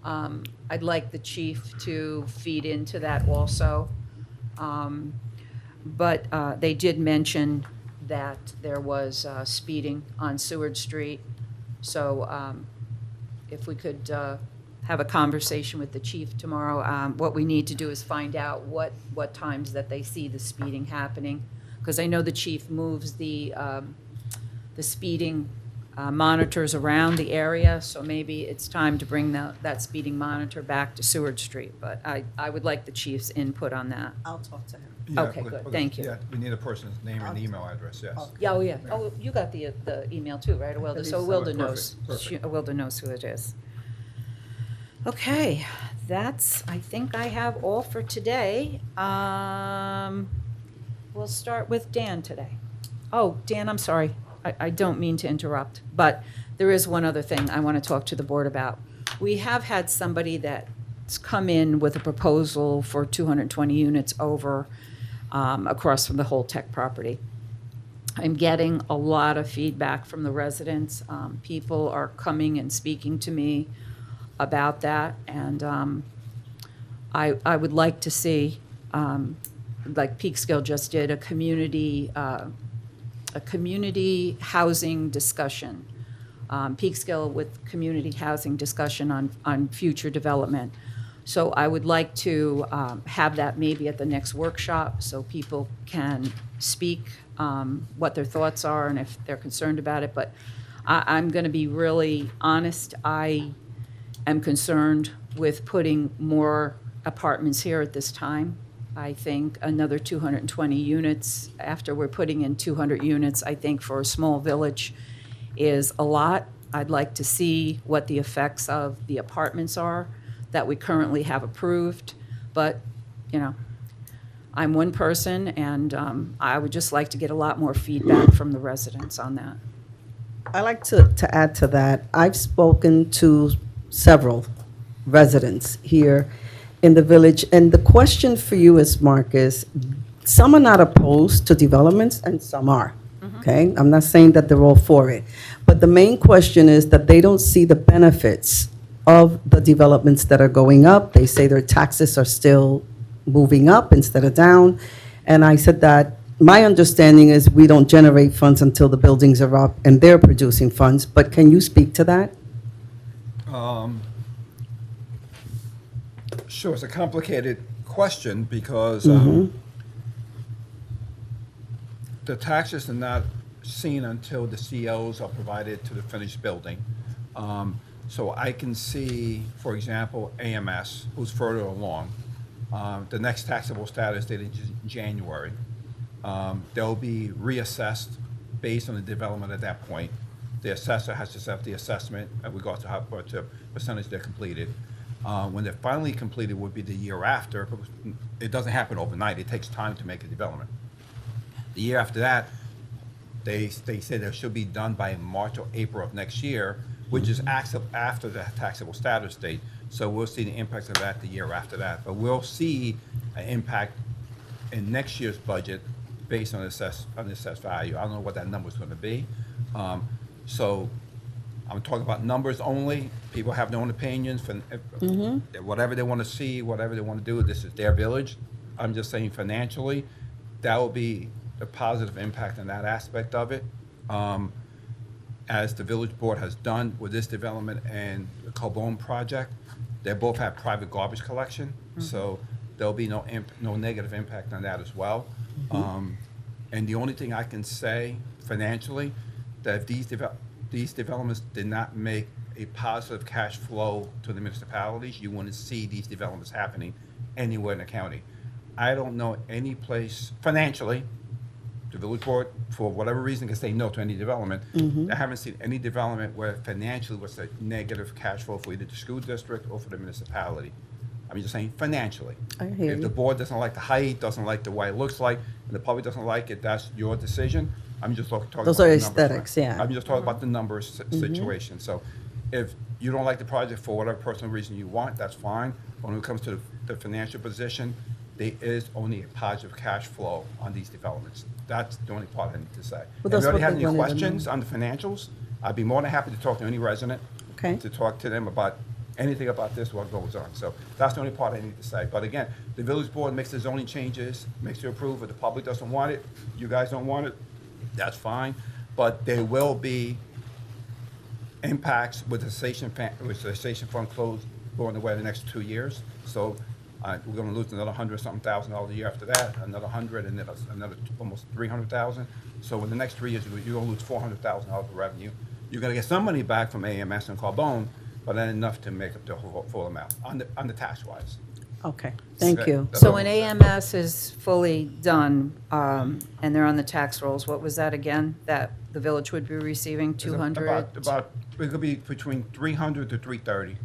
Speaker 1: I'd like the chief to feed into that also. But they did mention that there was speeding on Seward Street. So if we could have a conversation with the chief tomorrow, what we need to do is find out what times that they see the speeding happening. Because I know the chief moves the speeding monitors around the area, so maybe it's time to bring that speeding monitor back to Seward Street. But I would like the chief's input on that.
Speaker 5: I'll talk to him.
Speaker 1: Okay, good. Thank you.
Speaker 7: Yeah, we need a person's name and email address, yes.
Speaker 1: Yeah, oh, yeah. Oh, you got the email too, right, Wilda? So
Speaker 5: believe
Speaker 1: Wilda
Speaker 7: so.
Speaker 1: knows.
Speaker 7: Perfect.
Speaker 1: Wilda knows who it is. Okay, I think I have all for today. We'll start with Dan today. Oh, Dan, I'm sorry. I don't mean to interrupt, but there is one other thing I want to talk to the board about. We have had somebody that's come in with a proposal for 220 units over across from the whole tech property. I'm getting a lot of feedback from the residents. People are coming and speaking to me about that, and I would like to see, like Peekskill just did, a community a community housing discussion, Peekskill with community housing discussion on future development. So I would like to have that maybe at the next workshop so people can speak what their thoughts are and if they're concerned about it. But I'm going to be really honest. I am concerned with putting more apartments here at this time. I think another 220 units, after we're putting in 200 units, I think for a small village is a lot. I'd like to see what the effects of the apartments are that we currently have approved. But, you know, I'm one person, and I would just like to get a lot more feedback from the residents on that.
Speaker 5: I like to add to that. I've spoken to several residents here in the village, and the question for you is, Marcus, some are not opposed to developments and some are, okay? I'm not saying that they're all for it, but the main question is that they don't see the benefits of the developments that are going up. They say their taxes are still moving up instead of down, and I said that my understanding is we don't generate funds until the buildings are up and they're producing funds, but can you speak to that?
Speaker 7: Sure, it's a complicated question because the taxes are not seen until the COs are provided to the finished building. So I can see, for example, AMS, who's further along, the next taxable status dated January. They'll be reassessed based on the development at that point. The assessor has to set the assessment in regards to what percentage they're completed. When they're finally completed would be the year after. It doesn't happen overnight. It takes time to make a development. The year after that, they say they should be done by March or April of next year, which is after the taxable status date. So we'll see the impacts of that the year after that. But we'll see an impact in next year's budget based on the assessed value. I don't know what that number is going to be. So I'm talking about numbers only. People have their own opinions. Whatever they want to see, whatever they want to do, this is their village. I'm just saying financially, that will be a positive impact on that aspect of it. As the village board has done with this development and the Carbone project, they both have private garbage collection, so there'll be no negative impact on that as well. And the only thing I can say financially, that if these developments did not make a positive cash flow to the municipalities, you wouldn't see these developments happening anywhere in the county. I don't know any place financially, the village board, for whatever reason, can say no to any development. I haven't seen any development where financially was a negative cash flow for either the school district or for the municipality. I'm just saying financially.
Speaker 5: I hear
Speaker 7: If
Speaker 5: you.
Speaker 7: the board doesn't like the height, doesn't like the way it looks like, and the public doesn't like it, that's your decision. I'm just talking about
Speaker 5: Those
Speaker 7: the
Speaker 5: are
Speaker 7: numbers,
Speaker 5: aesthetics,
Speaker 7: right?
Speaker 5: yeah.
Speaker 7: I'm just talking about the numbers situation. So if you don't like the project for whatever personal reason you want, that's fine. When it comes to the financial position, there is only a positive cash flow on these developments. That's the only part I need to say.
Speaker 5: Well,
Speaker 7: If
Speaker 5: that's
Speaker 7: you already
Speaker 5: what
Speaker 7: have
Speaker 5: they
Speaker 7: any
Speaker 5: wanted to
Speaker 7: questions
Speaker 5: know.
Speaker 7: on the financials, I'd be more than happy to talk to any resident.
Speaker 5: Okay.
Speaker 7: To talk to them about anything about this, what goes on. So that's the only part I need to say. But again, the village board makes the zoning changes, makes the approval. The public doesn't want it, you guys don't want it, that's fine. But there will be impacts with the station fund closed going away the next 2 years. So we're going to lose another $100-something a year after that, another 100, and then another almost 300,000. So in the next 3 years, you're going to lose $400,000 of revenue. You're going to get some money back from AMS and Carbone, but not enough to make up the full amount on the tax-wise.
Speaker 5: Okay, thank
Speaker 7: Okay.
Speaker 5: you.
Speaker 7: That's
Speaker 1: So
Speaker 7: all.
Speaker 1: when AMS is fully done, and they're on the tax rolls, what was that again, that the village would be receiving,
Speaker 7: It's
Speaker 1: 200?
Speaker 7: About, it could be between 300 to 330.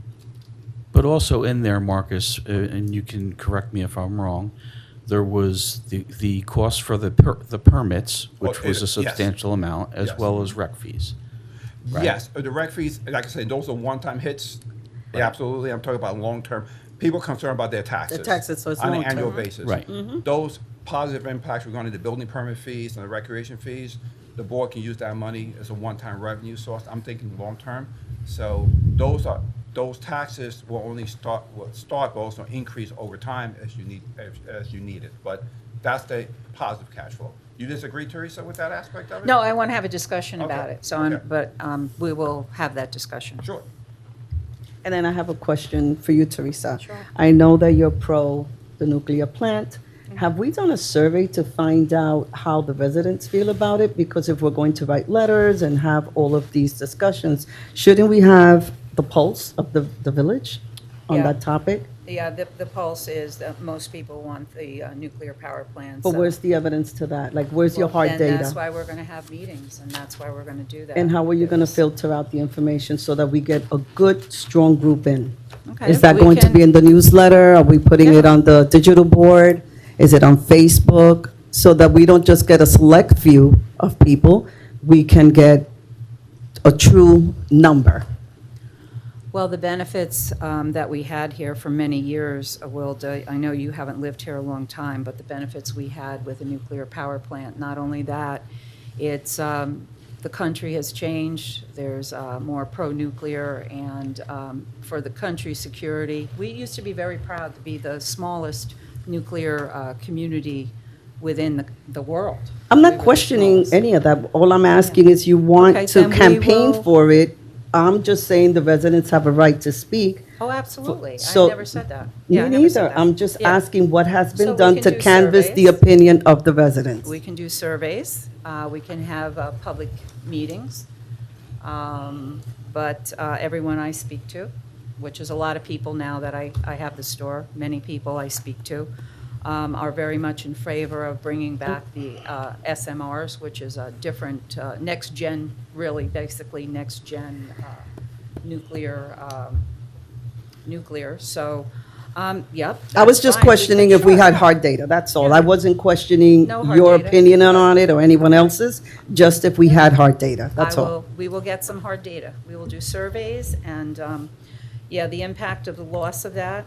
Speaker 3: But also in there, Marcus, and you can correct me if I'm wrong, there was the cost for the permits, which
Speaker 7: Well,
Speaker 3: was a
Speaker 7: yes.
Speaker 3: substantial amount, as
Speaker 7: Yes.
Speaker 3: well as rec fees. Right.
Speaker 7: Yes, the rec fees, like I said, those are one-time hits. Yeah, absolutely. I'm talking about long-term. People concerned about their taxes.
Speaker 5: Their taxes, so it's
Speaker 7: on an
Speaker 5: long-term.
Speaker 7: annual basis.
Speaker 3: Right.
Speaker 7: Those positive impacts regarding the building permit fees and the recreation fees, the board can use that money as a one-time revenue source. I'm thinking long-term. So those taxes will only start, but also increase over time as you need it. But that's the positive cash flow. You disagree, Teresa, with that aspect of it?
Speaker 1: No, I want to have a discussion about
Speaker 7: Okay,
Speaker 1: it, so,
Speaker 7: okay.
Speaker 1: but we will have that discussion.
Speaker 7: Sure.
Speaker 5: And then I have a question for you, Teresa.
Speaker 1: Sure.
Speaker 5: I know that you're pro the nuclear plant. Have we done a survey to find out how the residents feel about it? Because if we're going to write letters and have all of these discussions, shouldn't we have the pulse of the village on
Speaker 1: Yeah.
Speaker 5: that topic?
Speaker 1: Yeah, the pulse is that most people want the nuclear power plants.
Speaker 5: But where's the evidence to that? Like, where's your hard
Speaker 1: Then that's
Speaker 5: data?
Speaker 1: why we're going to have meetings, and that's why we're going to do that.
Speaker 5: And how are you going to filter out the information so that we get a good, strong group in?
Speaker 1: Okay,
Speaker 5: Is that
Speaker 1: we
Speaker 5: going to
Speaker 1: can-
Speaker 5: be in the newsletter? Are we putting it
Speaker 1: Yeah.
Speaker 5: on the digital board? Is it on Facebook? So that we don't just get a select few of people, we can get a true number.
Speaker 1: Well, the benefits that we had here for many years, Wilda, I know you haven't lived here a long time, but the benefits we had with a nuclear power plant, not only that, it's, the country has changed, there's more pro-nuclear, and for the country's security, we used to be very proud to be the smallest nuclear community within the world.
Speaker 5: I'm
Speaker 1: We
Speaker 5: not
Speaker 1: were the
Speaker 5: questioning
Speaker 1: smallest.
Speaker 5: any of that. All I'm asking is you want
Speaker 1: Okay,
Speaker 5: to
Speaker 1: then we
Speaker 5: campaign
Speaker 1: will-
Speaker 5: for it. I'm just saying the residents have a right to speak.
Speaker 1: Oh, absolutely. I
Speaker 5: So-
Speaker 1: never said that. Yeah, I
Speaker 5: Me
Speaker 1: never said
Speaker 5: neither.
Speaker 1: that.
Speaker 5: I'm just
Speaker 1: Yeah.
Speaker 5: asking what has
Speaker 1: So
Speaker 5: been
Speaker 1: we
Speaker 5: done
Speaker 1: can
Speaker 5: to
Speaker 1: do
Speaker 5: canvass the
Speaker 1: surveys.
Speaker 5: opinion of the residents.
Speaker 1: We can do surveys, we can have public meetings, but everyone I speak to, which is a lot of people now that I have the store, many people I speak to, are very much in favor of bringing back the SMRs, which is a different, next-gen, really, basically next-gen nuclear, so, yep.
Speaker 5: I was
Speaker 1: that's
Speaker 5: just
Speaker 1: fine. We
Speaker 5: questioning
Speaker 1: can-
Speaker 5: if we
Speaker 1: sure.
Speaker 5: had hard data, that's all.
Speaker 1: Yeah.
Speaker 5: I wasn't questioning
Speaker 1: No hard
Speaker 5: your
Speaker 1: data.
Speaker 5: opinion on it or anyone else's, just if we had hard data, that's all.
Speaker 1: We will get some hard data. We will do surveys, and, yeah, the impact of the loss of that,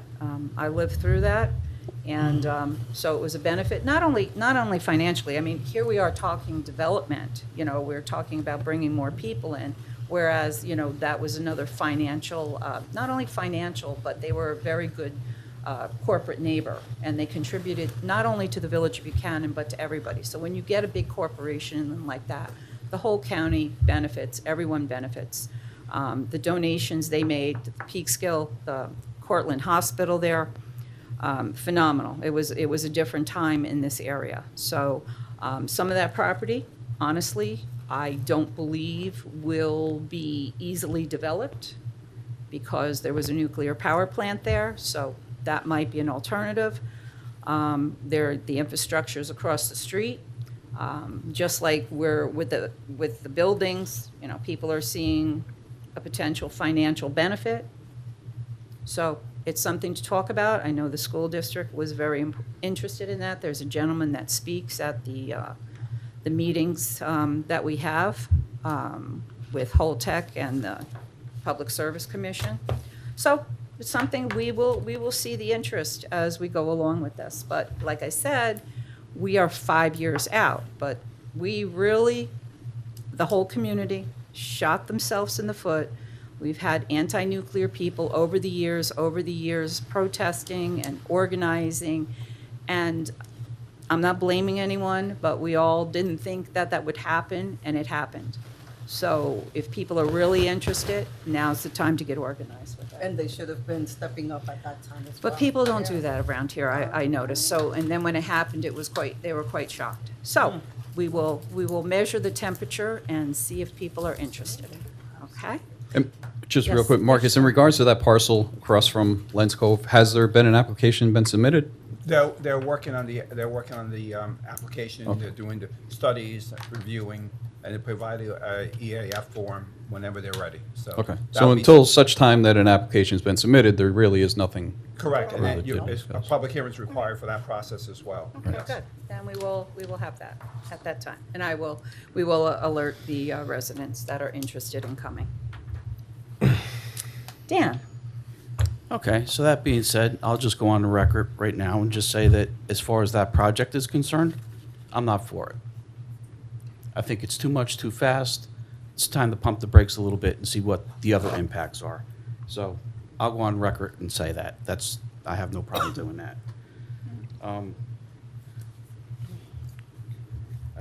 Speaker 1: I lived through that, and so it was a benefit, not only financially. I mean, here we are talking development, you know, we're talking about bringing more people in, whereas, you know, that was another financial, not only financial, but they were a very good corporate neighbor, and they contributed not only to the Village of Buchanan, but to everybody. So when you get a big corporation like that, the whole county benefits, everyone benefits. The donations they made, the Peekskill, the Cortland Hospital there, phenomenal. It was a different time in this area. So some of that property, honestly, I don't believe will be easily developed because there was a nuclear power plant there, so that might be an alternative. The infrastructure's across the street. Just like we're with the buildings, you know, people are seeing a potential financial benefit. So it's something to talk about. I know the school district was very interested in that. There's a gentleman that speaks at the meetings that we have with Holtec and the Public Service Commission. So it's something we will see the interest as we go along with this. But like I said, we are 5 years out, but we really, the whole community shot themselves in the foot. We've had anti-nuclear people over the years protesting and organizing, and I'm not blaming anyone, but we all didn't think that that would happen, and it happened. So if people are really interested, now's the time to get organized with that.
Speaker 5: And they should have been stepping up at that time as well.
Speaker 1: But people don't do that around here, I noticed. So, and then when it happened, they were quite shocked. So we will measure the temperature and see if people are interested. Okay?
Speaker 2: And just real
Speaker 1: Yes.
Speaker 2: quick, Marcus, in regards to that parcel across from Lens Cove, has there been an application been submitted?
Speaker 7: They're working on the application.
Speaker 2: Okay.
Speaker 7: They're doing the studies, reviewing, and they provide a EAF form whenever they're ready. So
Speaker 2: Okay,
Speaker 7: that'll
Speaker 2: so
Speaker 7: be-
Speaker 2: until such time that an application's been submitted, there really is nothing.
Speaker 7: Correct, and then
Speaker 2: Further to
Speaker 7: a
Speaker 2: discuss.
Speaker 7: public hearing's required for that process as well.
Speaker 1: Okay,
Speaker 7: Yes.
Speaker 1: good. Then we will have that at that time. And we will alert the residents that are interested in coming. Dan?
Speaker 3: Okay, so that being said, I'll just go on the record right now and just say that as far as that project is concerned, I'm not for it. I think it's too much too fast. It's time to pump the brakes a little bit and see what the other impacts are. So I'll go on record and say that. I have no problem doing that.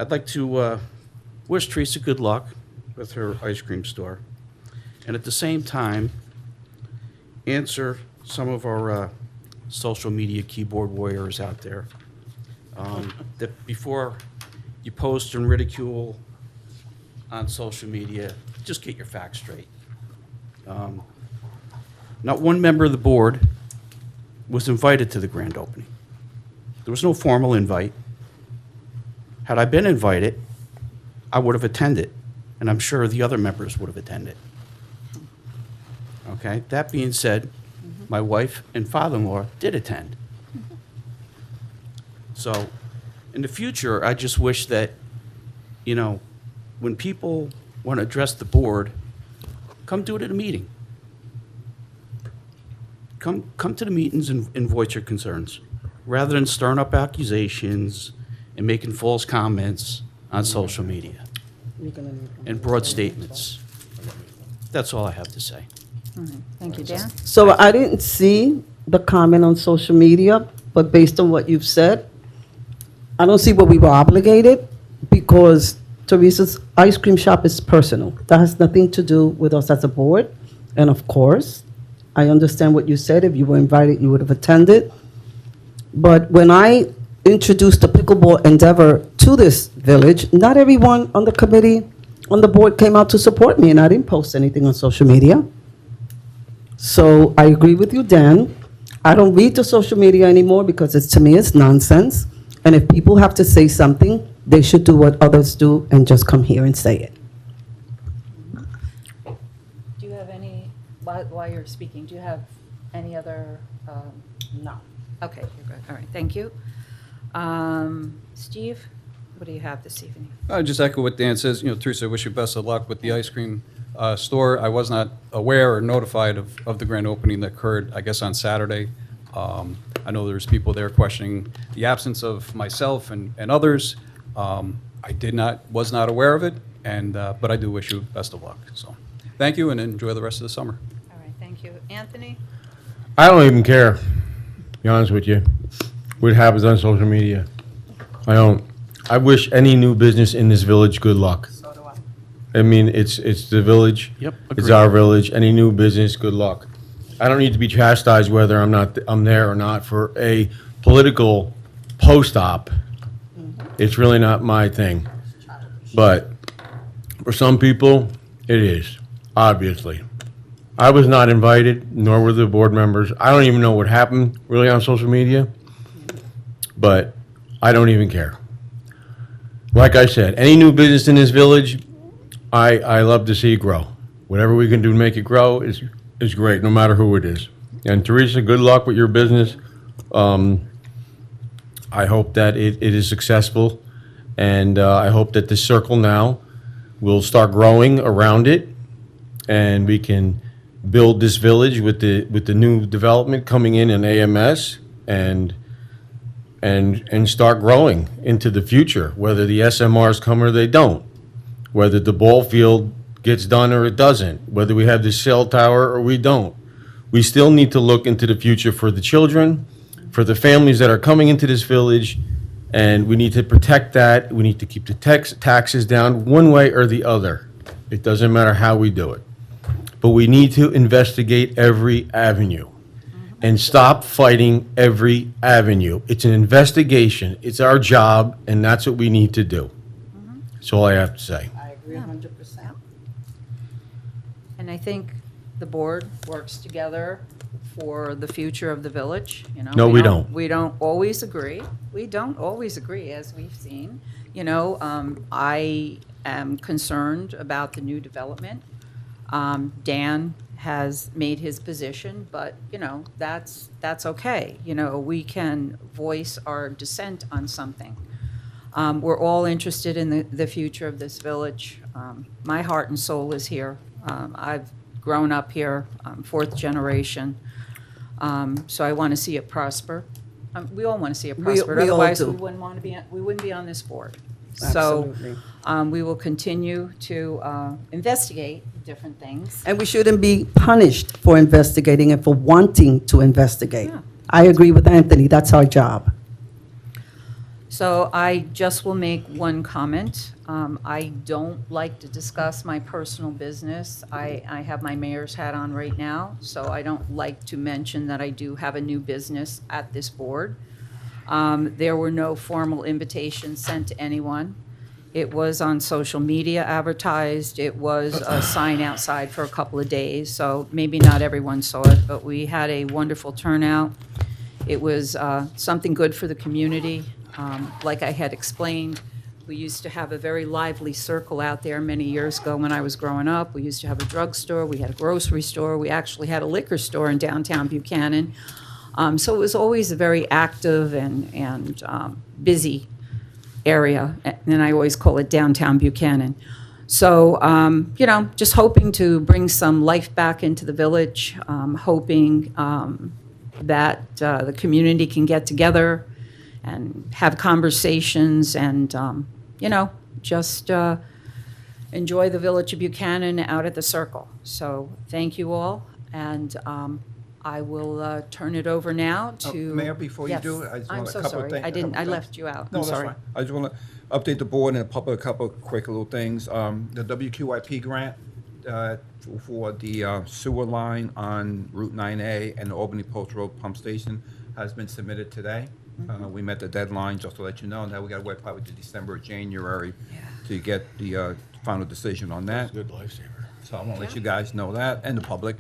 Speaker 3: I'd like to wish Teresa good luck with her ice cream store, and at the same time, answer some of our social media keyboard warriors out there, that before you post and ridicule on social media, just get your facts straight. Not one member of the board was invited to the grand opening. There was no formal invite. Had I been invited, I would have attended, and I'm sure the other members would have attended. Okay, that being said, my wife and father-in-law did attend. So, in the future, I just wish that, you know, when people want to address the board, come do it at a meeting. Come to the meetings and voice your concerns, rather than stirring up accusations and making false comments on social media and broad statements. That's all I have to say.
Speaker 1: All right, thank you, Dan.
Speaker 5: So I didn't see the comment on social media, but based on what you've said, I don't see what we were obligated, because Teresa's ice cream shop is personal. That has nothing to do with us as a board. And of course, I understand what you said. If you were invited, you would have attended. But when I introduced the pickleball endeavor to this village, not everyone on the committee, on the board came out to support me, and I didn't post anything on social media. So I agree with you, Dan. I don't read the social media anymore because to me, it's nonsense. And if people have to say something, they should do what others do and just come here and say it.
Speaker 1: Do you have any, while you're speaking, do you have any other? No. Okay, you're good. All right, thank you. Steve, what do you have this evening?
Speaker 2: I just echo what Dan says. You know, Teresa, I wish you best of luck with the ice cream store. I was not aware or notified of the grand opening that occurred, I guess, on Saturday. I know there's people there questioning the absence of myself and others. I was not aware of it, but I do wish you best of luck. So, thank you, and enjoy the rest of the summer.
Speaker 1: All right, thank you. Anthony?
Speaker 8: I don't even care, to be honest with you, what happens on social media. I don't. I wish any new business in this village good luck.
Speaker 5: So do I.
Speaker 8: I mean, it's the village.
Speaker 3: Yep,
Speaker 8: It's
Speaker 3: agreed.
Speaker 8: our village. Any new business, good luck. I don't need to be chastised whether I'm there or not for a political post-op. It's really not my thing. But for some people, it is, obviously. I was not invited, nor were the board members. I don't even know what happened really on social media, but I don't even care. Like I said, any new business in this village, I love to see grow. Whatever we can do to make it grow is great, no matter who it is. And Teresa, good luck with your business. I hope that it is successful, and I hope that this circle now will start growing around it, and we can build this village with the new development coming in AMS, and start growing into the future, whether the SMRs come or they don't, whether the ball field gets done or it doesn't, whether we have the cell tower or we don't. We still need to look into the future for the children, for the families that are coming into this village, and we need to protect that. We need to keep the taxes down one way or the other. It doesn't matter how we do it. But we need to investigate every avenue and stop fighting every avenue. It's an investigation. It's our job, and that's what we need to do. That's all I have to say.
Speaker 5: I agree 100%.
Speaker 1: And I think the board works together for the future of the village, you know.
Speaker 8: No, we don't.
Speaker 1: We don't always agree. We don't always agree, as we've seen. You know, I am concerned about the new development. Dan has made his position, but, you know, that's okay. You know, we can voice our dissent on something. We're all interested in the future of this village. My heart and soul is here. I've grown up here, fourth generation, so I want to see it prosper. We all want to see it prosper.
Speaker 5: we all
Speaker 1: Otherwise,
Speaker 5: do.
Speaker 1: we wouldn't be on this board.
Speaker 5: Absolutely.
Speaker 1: So we will continue to investigate different things.
Speaker 5: And we shouldn't be punished for investigating and for wanting to investigate.
Speaker 1: Yeah.
Speaker 5: I agree with Anthony, that's our job.
Speaker 1: So I just will make one comment. I don't like to discuss my personal business. I have my mayor's hat on right now, so I don't like to mention that I do have a new business at this board. There were no formal invitations sent to anyone. It was on social media advertised. It was a sign outside for a couple of days, so maybe not everyone saw it, but we had a wonderful turnout. It was something good for the community. Like I had explained, we used to have a very lively circle out there many years ago when I was growing up. We used to have a drugstore, we had a grocery store, we actually had a liquor store in downtown Buchanan. So it was always a very active and busy area, and I always call it downtown Buchanan. So, you know, just hoping to bring some life back into the village, hoping that the community can get together and have conversations and, you know, just enjoy the village of Buchanan out at the circle. So thank you all, and I will turn it over now to.
Speaker 7: Mayor, before you
Speaker 1: Yes.
Speaker 7: do, I just
Speaker 1: I'm
Speaker 7: want a
Speaker 1: so
Speaker 7: couple of
Speaker 1: sorry.
Speaker 7: things.
Speaker 1: I didn't, I left you out.
Speaker 7: No,
Speaker 1: I'm
Speaker 7: that's
Speaker 1: sorry.
Speaker 7: fine. I just want to update the board and a couple of quick little things. The WQIP grant for the sewer line on Route 9A and the Albany Post Road Pump Station has been submitted today. We met the deadline, just to let you know. Now we got to wait probably to December or January to get the final decision on that.
Speaker 8: Good lifesaver.
Speaker 7: So I want to let you guys know that, and the public.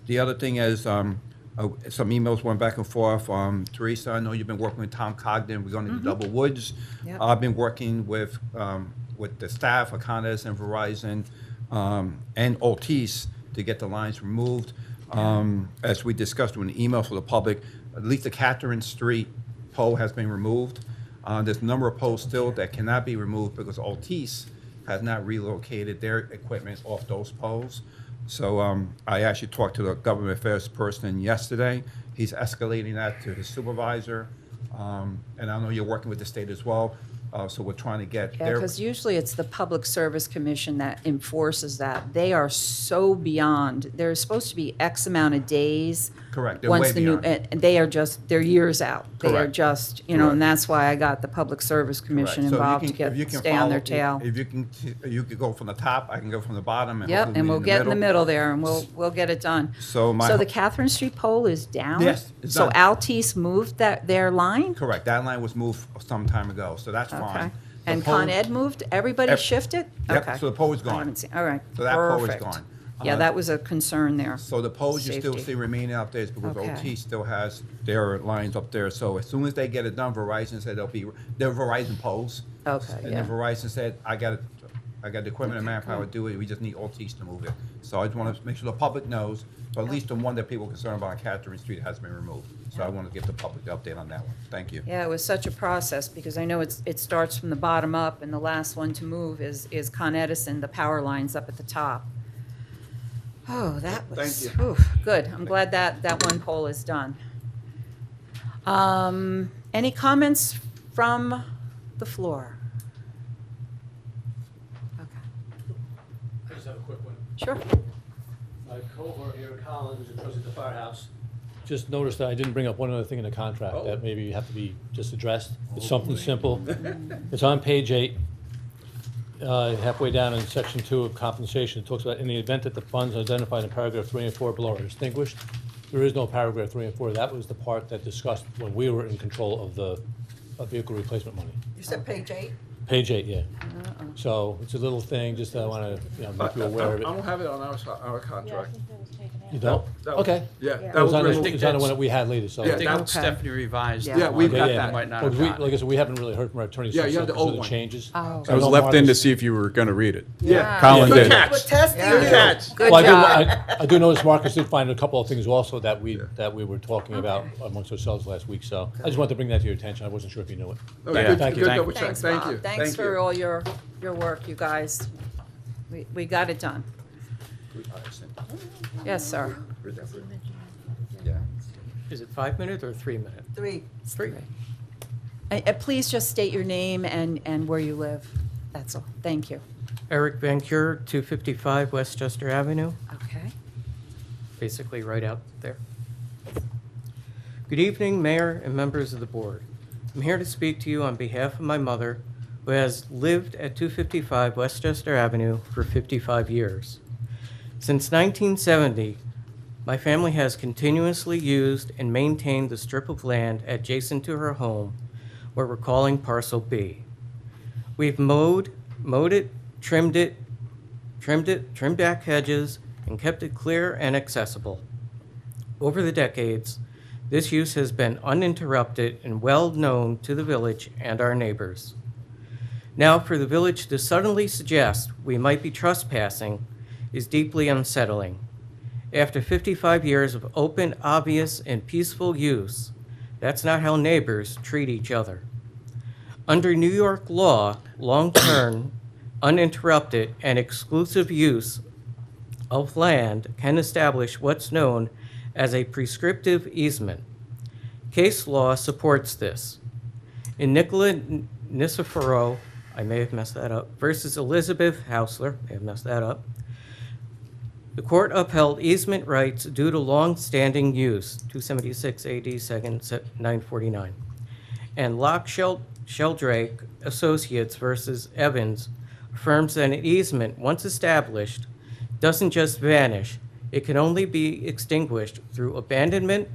Speaker 7: The other thing is, some emails went back and forth. Teresa, I know you've been working with Tom Cogden. We're going to Double Woods.
Speaker 1: Yep.
Speaker 7: I've been working with the staff of Con Edison, Verizon, and Altice to get the lines removed. As we discussed in the emails for the public, at least the Catherine Street pole has been removed. There's a number of poles still that cannot be removed because Altice has not relocated their equipment off those poles. So I actually talked to the government affairs person yesterday. He's escalating that to his supervisor. And I know you're working with the state as well. So we're trying to get
Speaker 1: Yeah,
Speaker 7: their.
Speaker 1: because usually it's the Public Service Commission that enforces that. They are so beyond, there's supposed to be X amount of days.
Speaker 7: Correct, they're
Speaker 1: once
Speaker 7: way
Speaker 1: the new,
Speaker 7: beyond.
Speaker 1: and they are just, they're years out. They are
Speaker 7: Correct.
Speaker 1: just, you know, and
Speaker 7: Correct.
Speaker 1: that's why I got the Public Service Commission
Speaker 7: Correct. So if you
Speaker 1: involved to
Speaker 7: can- if you
Speaker 1: get,
Speaker 7: can
Speaker 1: stay on their
Speaker 7: follow-
Speaker 1: tail.
Speaker 7: If you could go from the top, I can go from the bottom. And
Speaker 1: Yep,
Speaker 7: hopefully
Speaker 1: and
Speaker 7: meet
Speaker 1: we'll get in the middle there, and we'll get it done.
Speaker 7: So my
Speaker 1: So
Speaker 7: ho-
Speaker 1: the Catherine Street pole is down?
Speaker 7: Yes, it's
Speaker 1: So
Speaker 7: done.
Speaker 1: Altice moved their line?
Speaker 7: Correct, that line was moved some time ago, so that's
Speaker 1: Okay.
Speaker 7: fine. The
Speaker 1: And
Speaker 7: pole-
Speaker 1: Con Ed moved? Everybody
Speaker 7: Ev-
Speaker 1: shifted?
Speaker 7: Yep,
Speaker 1: Okay.
Speaker 7: so the pole is
Speaker 1: I
Speaker 7: gone.
Speaker 1: haven't seen, all right.
Speaker 7: So that pole is
Speaker 1: Perfect.
Speaker 7: gone.
Speaker 1: Yeah, that was a concern there.
Speaker 7: So the poles you still
Speaker 1: Safety.
Speaker 7: see remaining up there is because
Speaker 1: Okay.
Speaker 7: OT still has their lines up there. So as soon as they get it done, Verizon said they're Verizon poles.
Speaker 1: Okay,
Speaker 7: And
Speaker 1: yeah.
Speaker 7: then Verizon said, I got the equipment and manpower to do it, we just need OTs to move it. So I just want to make sure the public knows, but at least the one that people are concerned about on Catherine Street has been removed. So I want to give the public the update on that one. Thank you.
Speaker 1: Yeah, it was such a process, because I know it starts from the bottom up, and the last one to move is Con Edison, the power lines up at the top. Oh, that was,
Speaker 7: Thank you.
Speaker 1: whew, good. I'm glad that one poll is done. Any comments from the floor? Okay,
Speaker 9: I just have a quick one.
Speaker 1: sure.
Speaker 9: My cohort here, Colin, who's a trustee at the firehouse, just noticed that I didn't bring up one other thing in the contract that maybe have to be just addressed. It's something simple. It's on page 8, halfway down in section 2 of compensation. It talks about in the event that the funds identified in paragraph 3 and 4 below are extinguished. There is no paragraph 3 and 4. That was the part that discussed when we were in control of the vehicle replacement money.
Speaker 5: You said page 8?
Speaker 9: Page 8, yeah. So it's a little thing, just I want to make you aware of it.
Speaker 10: I don't have it on our contract.
Speaker 9: You don't?
Speaker 10: That was-
Speaker 9: Okay.
Speaker 10: Yeah,
Speaker 9: It
Speaker 10: that was
Speaker 9: was on
Speaker 10: removed.
Speaker 9: the, it's on the one that we had later, so.
Speaker 10: Yeah,
Speaker 3: I think
Speaker 10: that-
Speaker 3: when Stephanie revised.
Speaker 1: Yeah.
Speaker 10: Yeah, we've
Speaker 9: Okay,
Speaker 10: got
Speaker 9: yeah.
Speaker 10: that.
Speaker 3: Might not
Speaker 9: Well,
Speaker 3: have
Speaker 9: we,
Speaker 3: gotten
Speaker 9: like I
Speaker 3: it.
Speaker 9: said, we haven't really heard from our attorneys
Speaker 10: Yeah,
Speaker 9: since
Speaker 10: you have the
Speaker 9: because of
Speaker 10: old
Speaker 9: the
Speaker 10: one.
Speaker 9: changes.
Speaker 1: Oh.
Speaker 2: I was left in to see if you were going to read it.
Speaker 10: Yeah.
Speaker 2: Colin
Speaker 10: Good
Speaker 2: did.
Speaker 10: catch.
Speaker 5: We're testing
Speaker 1: Yeah.
Speaker 5: you.
Speaker 10: Catch.
Speaker 1: Good
Speaker 9: Well,
Speaker 1: job.
Speaker 9: I do notice Marcus did find a couple of things also that we were talking about amongst ourselves last week, so I just wanted to bring that to your attention. I wasn't sure if you knew it.
Speaker 10: No,
Speaker 3: Yeah.
Speaker 10: good-
Speaker 9: Thank you.
Speaker 10: good double check.
Speaker 1: Thanks,
Speaker 10: Thank
Speaker 1: Bob.
Speaker 10: you.
Speaker 1: Thanks
Speaker 10: Thank
Speaker 1: for
Speaker 10: you.
Speaker 1: all your work, you guys. We got it done. Yes, sir.
Speaker 11: Is it 5 minutes or 3 minutes?
Speaker 5: 3.
Speaker 11: 3.
Speaker 1: Please just state your name and where you live. That's all. Thank you.
Speaker 11: Eric Van Cure, 255 Westchester Avenue,
Speaker 1: Okay.
Speaker 11: basically right out there. Good evening, Mayor and members of the board. I'm here to speak to you on behalf of my mother, who has lived at 255 Westchester Avenue for 55 years. Since 1970, my family has continuously used and maintained the strip of land adjacent to her home, what we're calling Parcel B. We've mowed it, trimmed back hedges, and kept it clear and accessible. Over the decades, this use has been uninterrupted and well known to the village and our neighbors. Now, for the village to suddenly suggest we might be trespassing is deeply unsettling. After 55 years of open, obvious, and peaceful use, that's not how neighbors treat each other. Under New York law, long-term, uninterrupted, and exclusive use of land can establish what's known as a prescriptive easement. Case law supports this. In Nicola Niceforo, I may have messed that up, versus Elizabeth Hausler, I have messed that up, the court upheld easement rights due to long-standing use, 276 AD 2nd 949. And Locke Sheldrake Associates versus Evans affirms that an easement, once established, doesn't just vanish. It can only be extinguished through abandonment,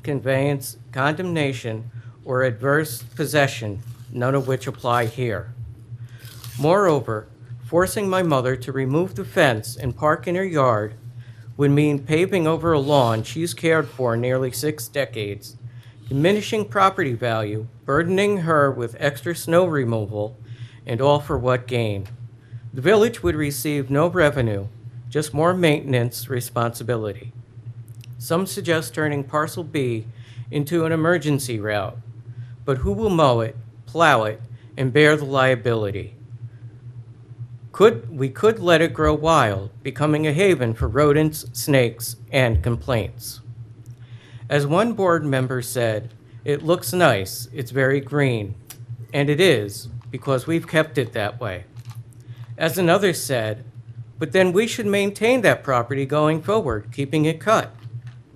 Speaker 11: conveyance, condemnation, or adverse possession, none of which apply here. Moreover, forcing my mother to remove the fence and park in her yard would mean paving over a lawn she's cared for nearly 6 decades, diminishing property value, burdening her with extra snow removal, and all for what gain? The village would receive no revenue, just more maintenance responsibility. Some suggest turning Parcel B into an emergency route, but who will mow it, plow it, and bear the liability? We could let it grow wild, becoming a haven for rodents, snakes, and complaints. As one board member said, it looks nice, it's very green, and it is, because we've kept it that way. As another said, but then we should maintain that property going forward, keeping it cut.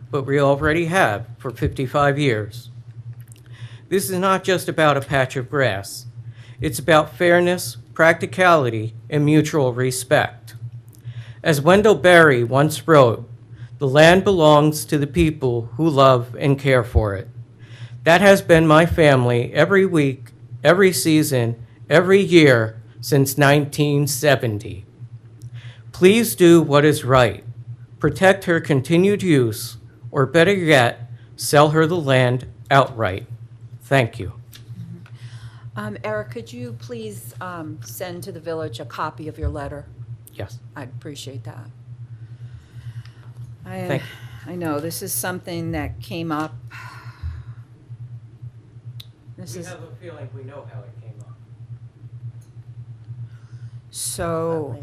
Speaker 11: But we already have for 55 years. This is not just about a patch of grass. It's about fairness, practicality, and mutual respect. As Wendell Berry once wrote, the land belongs to the people who love and care for it. That has been my family every week, every season, every year since 1970. Please do what is right. Protect her continued use, or better yet, sell her the land outright. Thank you.
Speaker 1: Eric, could you please send to the village a copy of your letter?
Speaker 11: Yes.
Speaker 1: I'd appreciate that.
Speaker 11: Thank
Speaker 1: I know, this is something that came up. This is,
Speaker 11: a feeling we know how it came up.
Speaker 1: so,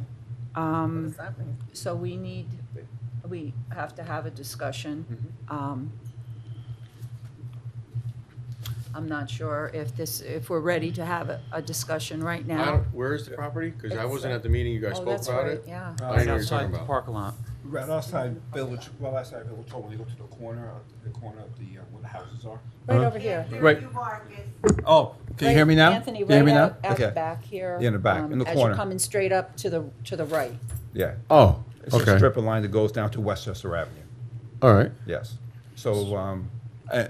Speaker 5: What does that mean?
Speaker 1: so we have to have a discussion. I'm not sure if we're ready to have a discussion right now.
Speaker 8: Where is the property? Because I
Speaker 1: It's,
Speaker 8: wasn't at the meeting you guys
Speaker 1: Oh,
Speaker 8: spoke
Speaker 1: that's
Speaker 8: about
Speaker 1: right,
Speaker 8: it.
Speaker 1: yeah.
Speaker 8: I didn't know what you're
Speaker 3: Outside
Speaker 8: talking
Speaker 3: the
Speaker 8: about.
Speaker 3: parking lot.
Speaker 7: Right outside Village, well, outside Village Hall, when you go to the corner of where the houses are.
Speaker 1: Right over here.
Speaker 7: Right. Oh, can you hear me now?
Speaker 1: Anthony,
Speaker 7: Can you hear me
Speaker 1: right
Speaker 7: now?
Speaker 1: out the
Speaker 7: Okay.
Speaker 1: back here.
Speaker 7: In the back, in the
Speaker 1: As
Speaker 7: corner.
Speaker 1: you're coming straight up to the right.
Speaker 7: Yeah.
Speaker 8: Oh,
Speaker 7: It's a
Speaker 8: okay.
Speaker 7: strip of line that goes down to Westchester Avenue.
Speaker 8: All right.
Speaker 7: Yes. So,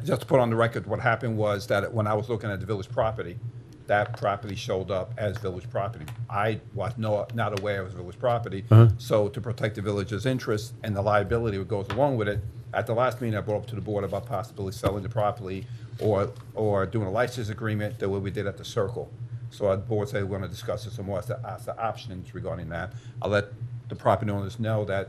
Speaker 7: just to put on the record, what happened was that when I was looking at the village property, that property showed up as village property. I was not aware it was village property. So to protect the village's interest and the liability that goes along with it, at the last meeting, I brought up to the board about possibly selling the property or doing a license agreement the way we did at the Circle. So the board said we're going to discuss it some more as the options regarding that. I'll let the property owners know that,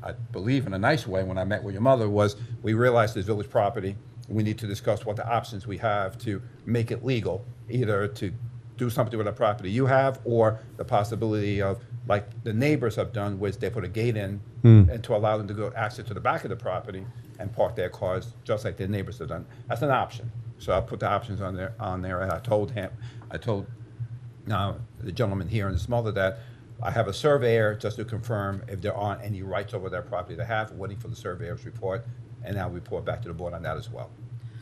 Speaker 7: I believe in a nice way, when I met with your mother, was we realized this village property, we need to discuss what the options we have to make it legal, either to do something with the property you have, or the possibility of, like the neighbors have done, which they put a gate in, and to allow them to go access to the back of the property and park their cars, just like their neighbors have done. That's an option. So I put the options on there, and I told the gentleman here and his mother that I have a surveyor just to confirm if there aren't any rights over their property they have, waiting for the surveyor's report, and I'll report back to the board on that as well.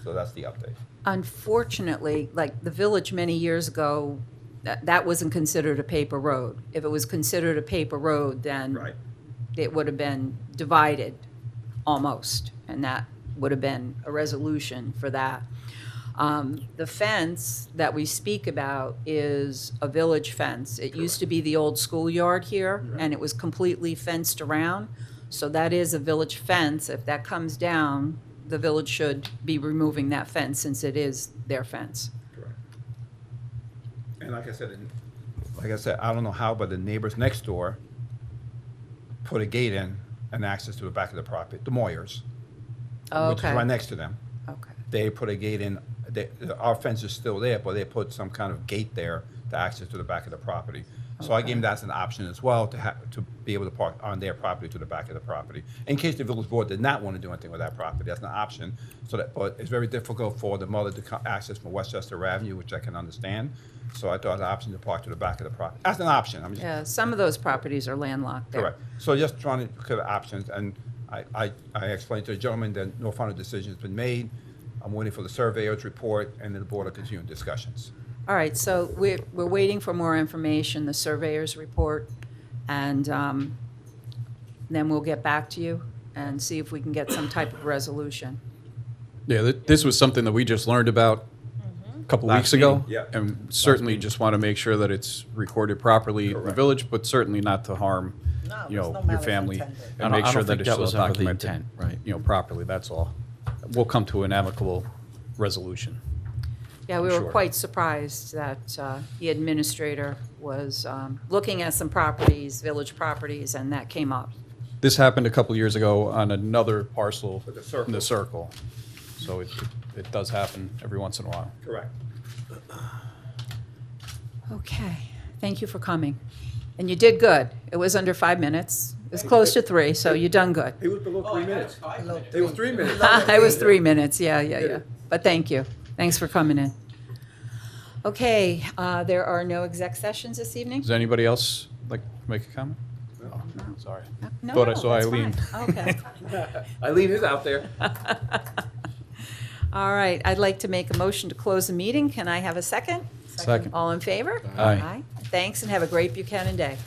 Speaker 7: So that's the update.
Speaker 1: Unfortunately, like the village many years ago, that wasn't considered a paper road. If it was considered a paper road, then it would have been divided almost, and that would have been a resolution for that. The fence that we speak about is a village fence. It used to be the old schoolyard here, and it was completely fenced around. So that is a village fence. If that comes down, the village should be removing that fence since it is their fence.
Speaker 7: Correct. And like I said, I don't know how, but the neighbors next door put a gate in and access to the back of the property, the Moyers, which is
Speaker 1: Okay.
Speaker 7: right next to them.
Speaker 1: Okay.
Speaker 7: They put a gate in, our fence is still there, but they put some kind of gate there to access to the back of the property. So I gave them that as an option as well, to be able to park on their property to the back of the property. In case the village board did not want to do anything with that property, that's an option. But it's very difficult for the mother to access from Westchester Avenue, which I can understand. So I thought the option to park to the back of the property, that's an option. I'm just
Speaker 1: Yeah, some of those properties are landlocked there.
Speaker 7: correct. So just trying to look at the options, and I explained to the gentleman that no final decision has been made. I'm waiting for the surveyor's report, and then the board will continue discussions.
Speaker 1: All right, so we're waiting for more information, the surveyor's report, and then we'll get back to you and see if we can get some type of resolution.
Speaker 2: Yeah, this was something that we just learned about a couple
Speaker 7: Last
Speaker 2: weeks ago.
Speaker 7: meeting, yeah.
Speaker 2: And certainly just want to make sure that it's recorded properly in the
Speaker 7: Correct.
Speaker 2: village, but certainly not to harm,
Speaker 5: No,
Speaker 2: you
Speaker 5: there's
Speaker 2: know,
Speaker 5: no
Speaker 2: your
Speaker 5: malice
Speaker 2: family.
Speaker 5: intended.
Speaker 2: And make
Speaker 3: I don't
Speaker 2: sure that
Speaker 3: think
Speaker 2: it's
Speaker 3: that
Speaker 2: still
Speaker 3: was ever the
Speaker 2: documented,
Speaker 3: intent, right.
Speaker 2: you know, properly, that's all. We'll come to an amicable resolution.
Speaker 1: Yeah, we were
Speaker 2: Sure.
Speaker 1: quite surprised that the administrator was looking at some properties, village properties, and that came up.
Speaker 2: This happened a couple years ago on another parcel
Speaker 7: With the circle.
Speaker 2: in the circle. So it does happen every once in a while.
Speaker 7: Correct.
Speaker 1: Okay, thank you for coming. And you did good. It was under 5 minutes. It was close to 3, so you done good.
Speaker 7: It was below 3 minutes. It was 3 minutes.
Speaker 1: It was 3 minutes, yeah. But thank you. Thanks for coming in. Okay, there are no exec sessions this evening?
Speaker 2: Does anybody else like to make a comment? Oh, sorry.
Speaker 1: No,
Speaker 2: Thought I saw
Speaker 1: that's
Speaker 2: Eileen.
Speaker 1: fine. Okay.
Speaker 7: Eileen is out there.
Speaker 1: All right, I'd like to make a motion to close the meeting. Can I have a second?
Speaker 2: Second.
Speaker 1: All in favor?
Speaker 2: Aye.
Speaker 1: Thanks, and have a great Buchanan Day.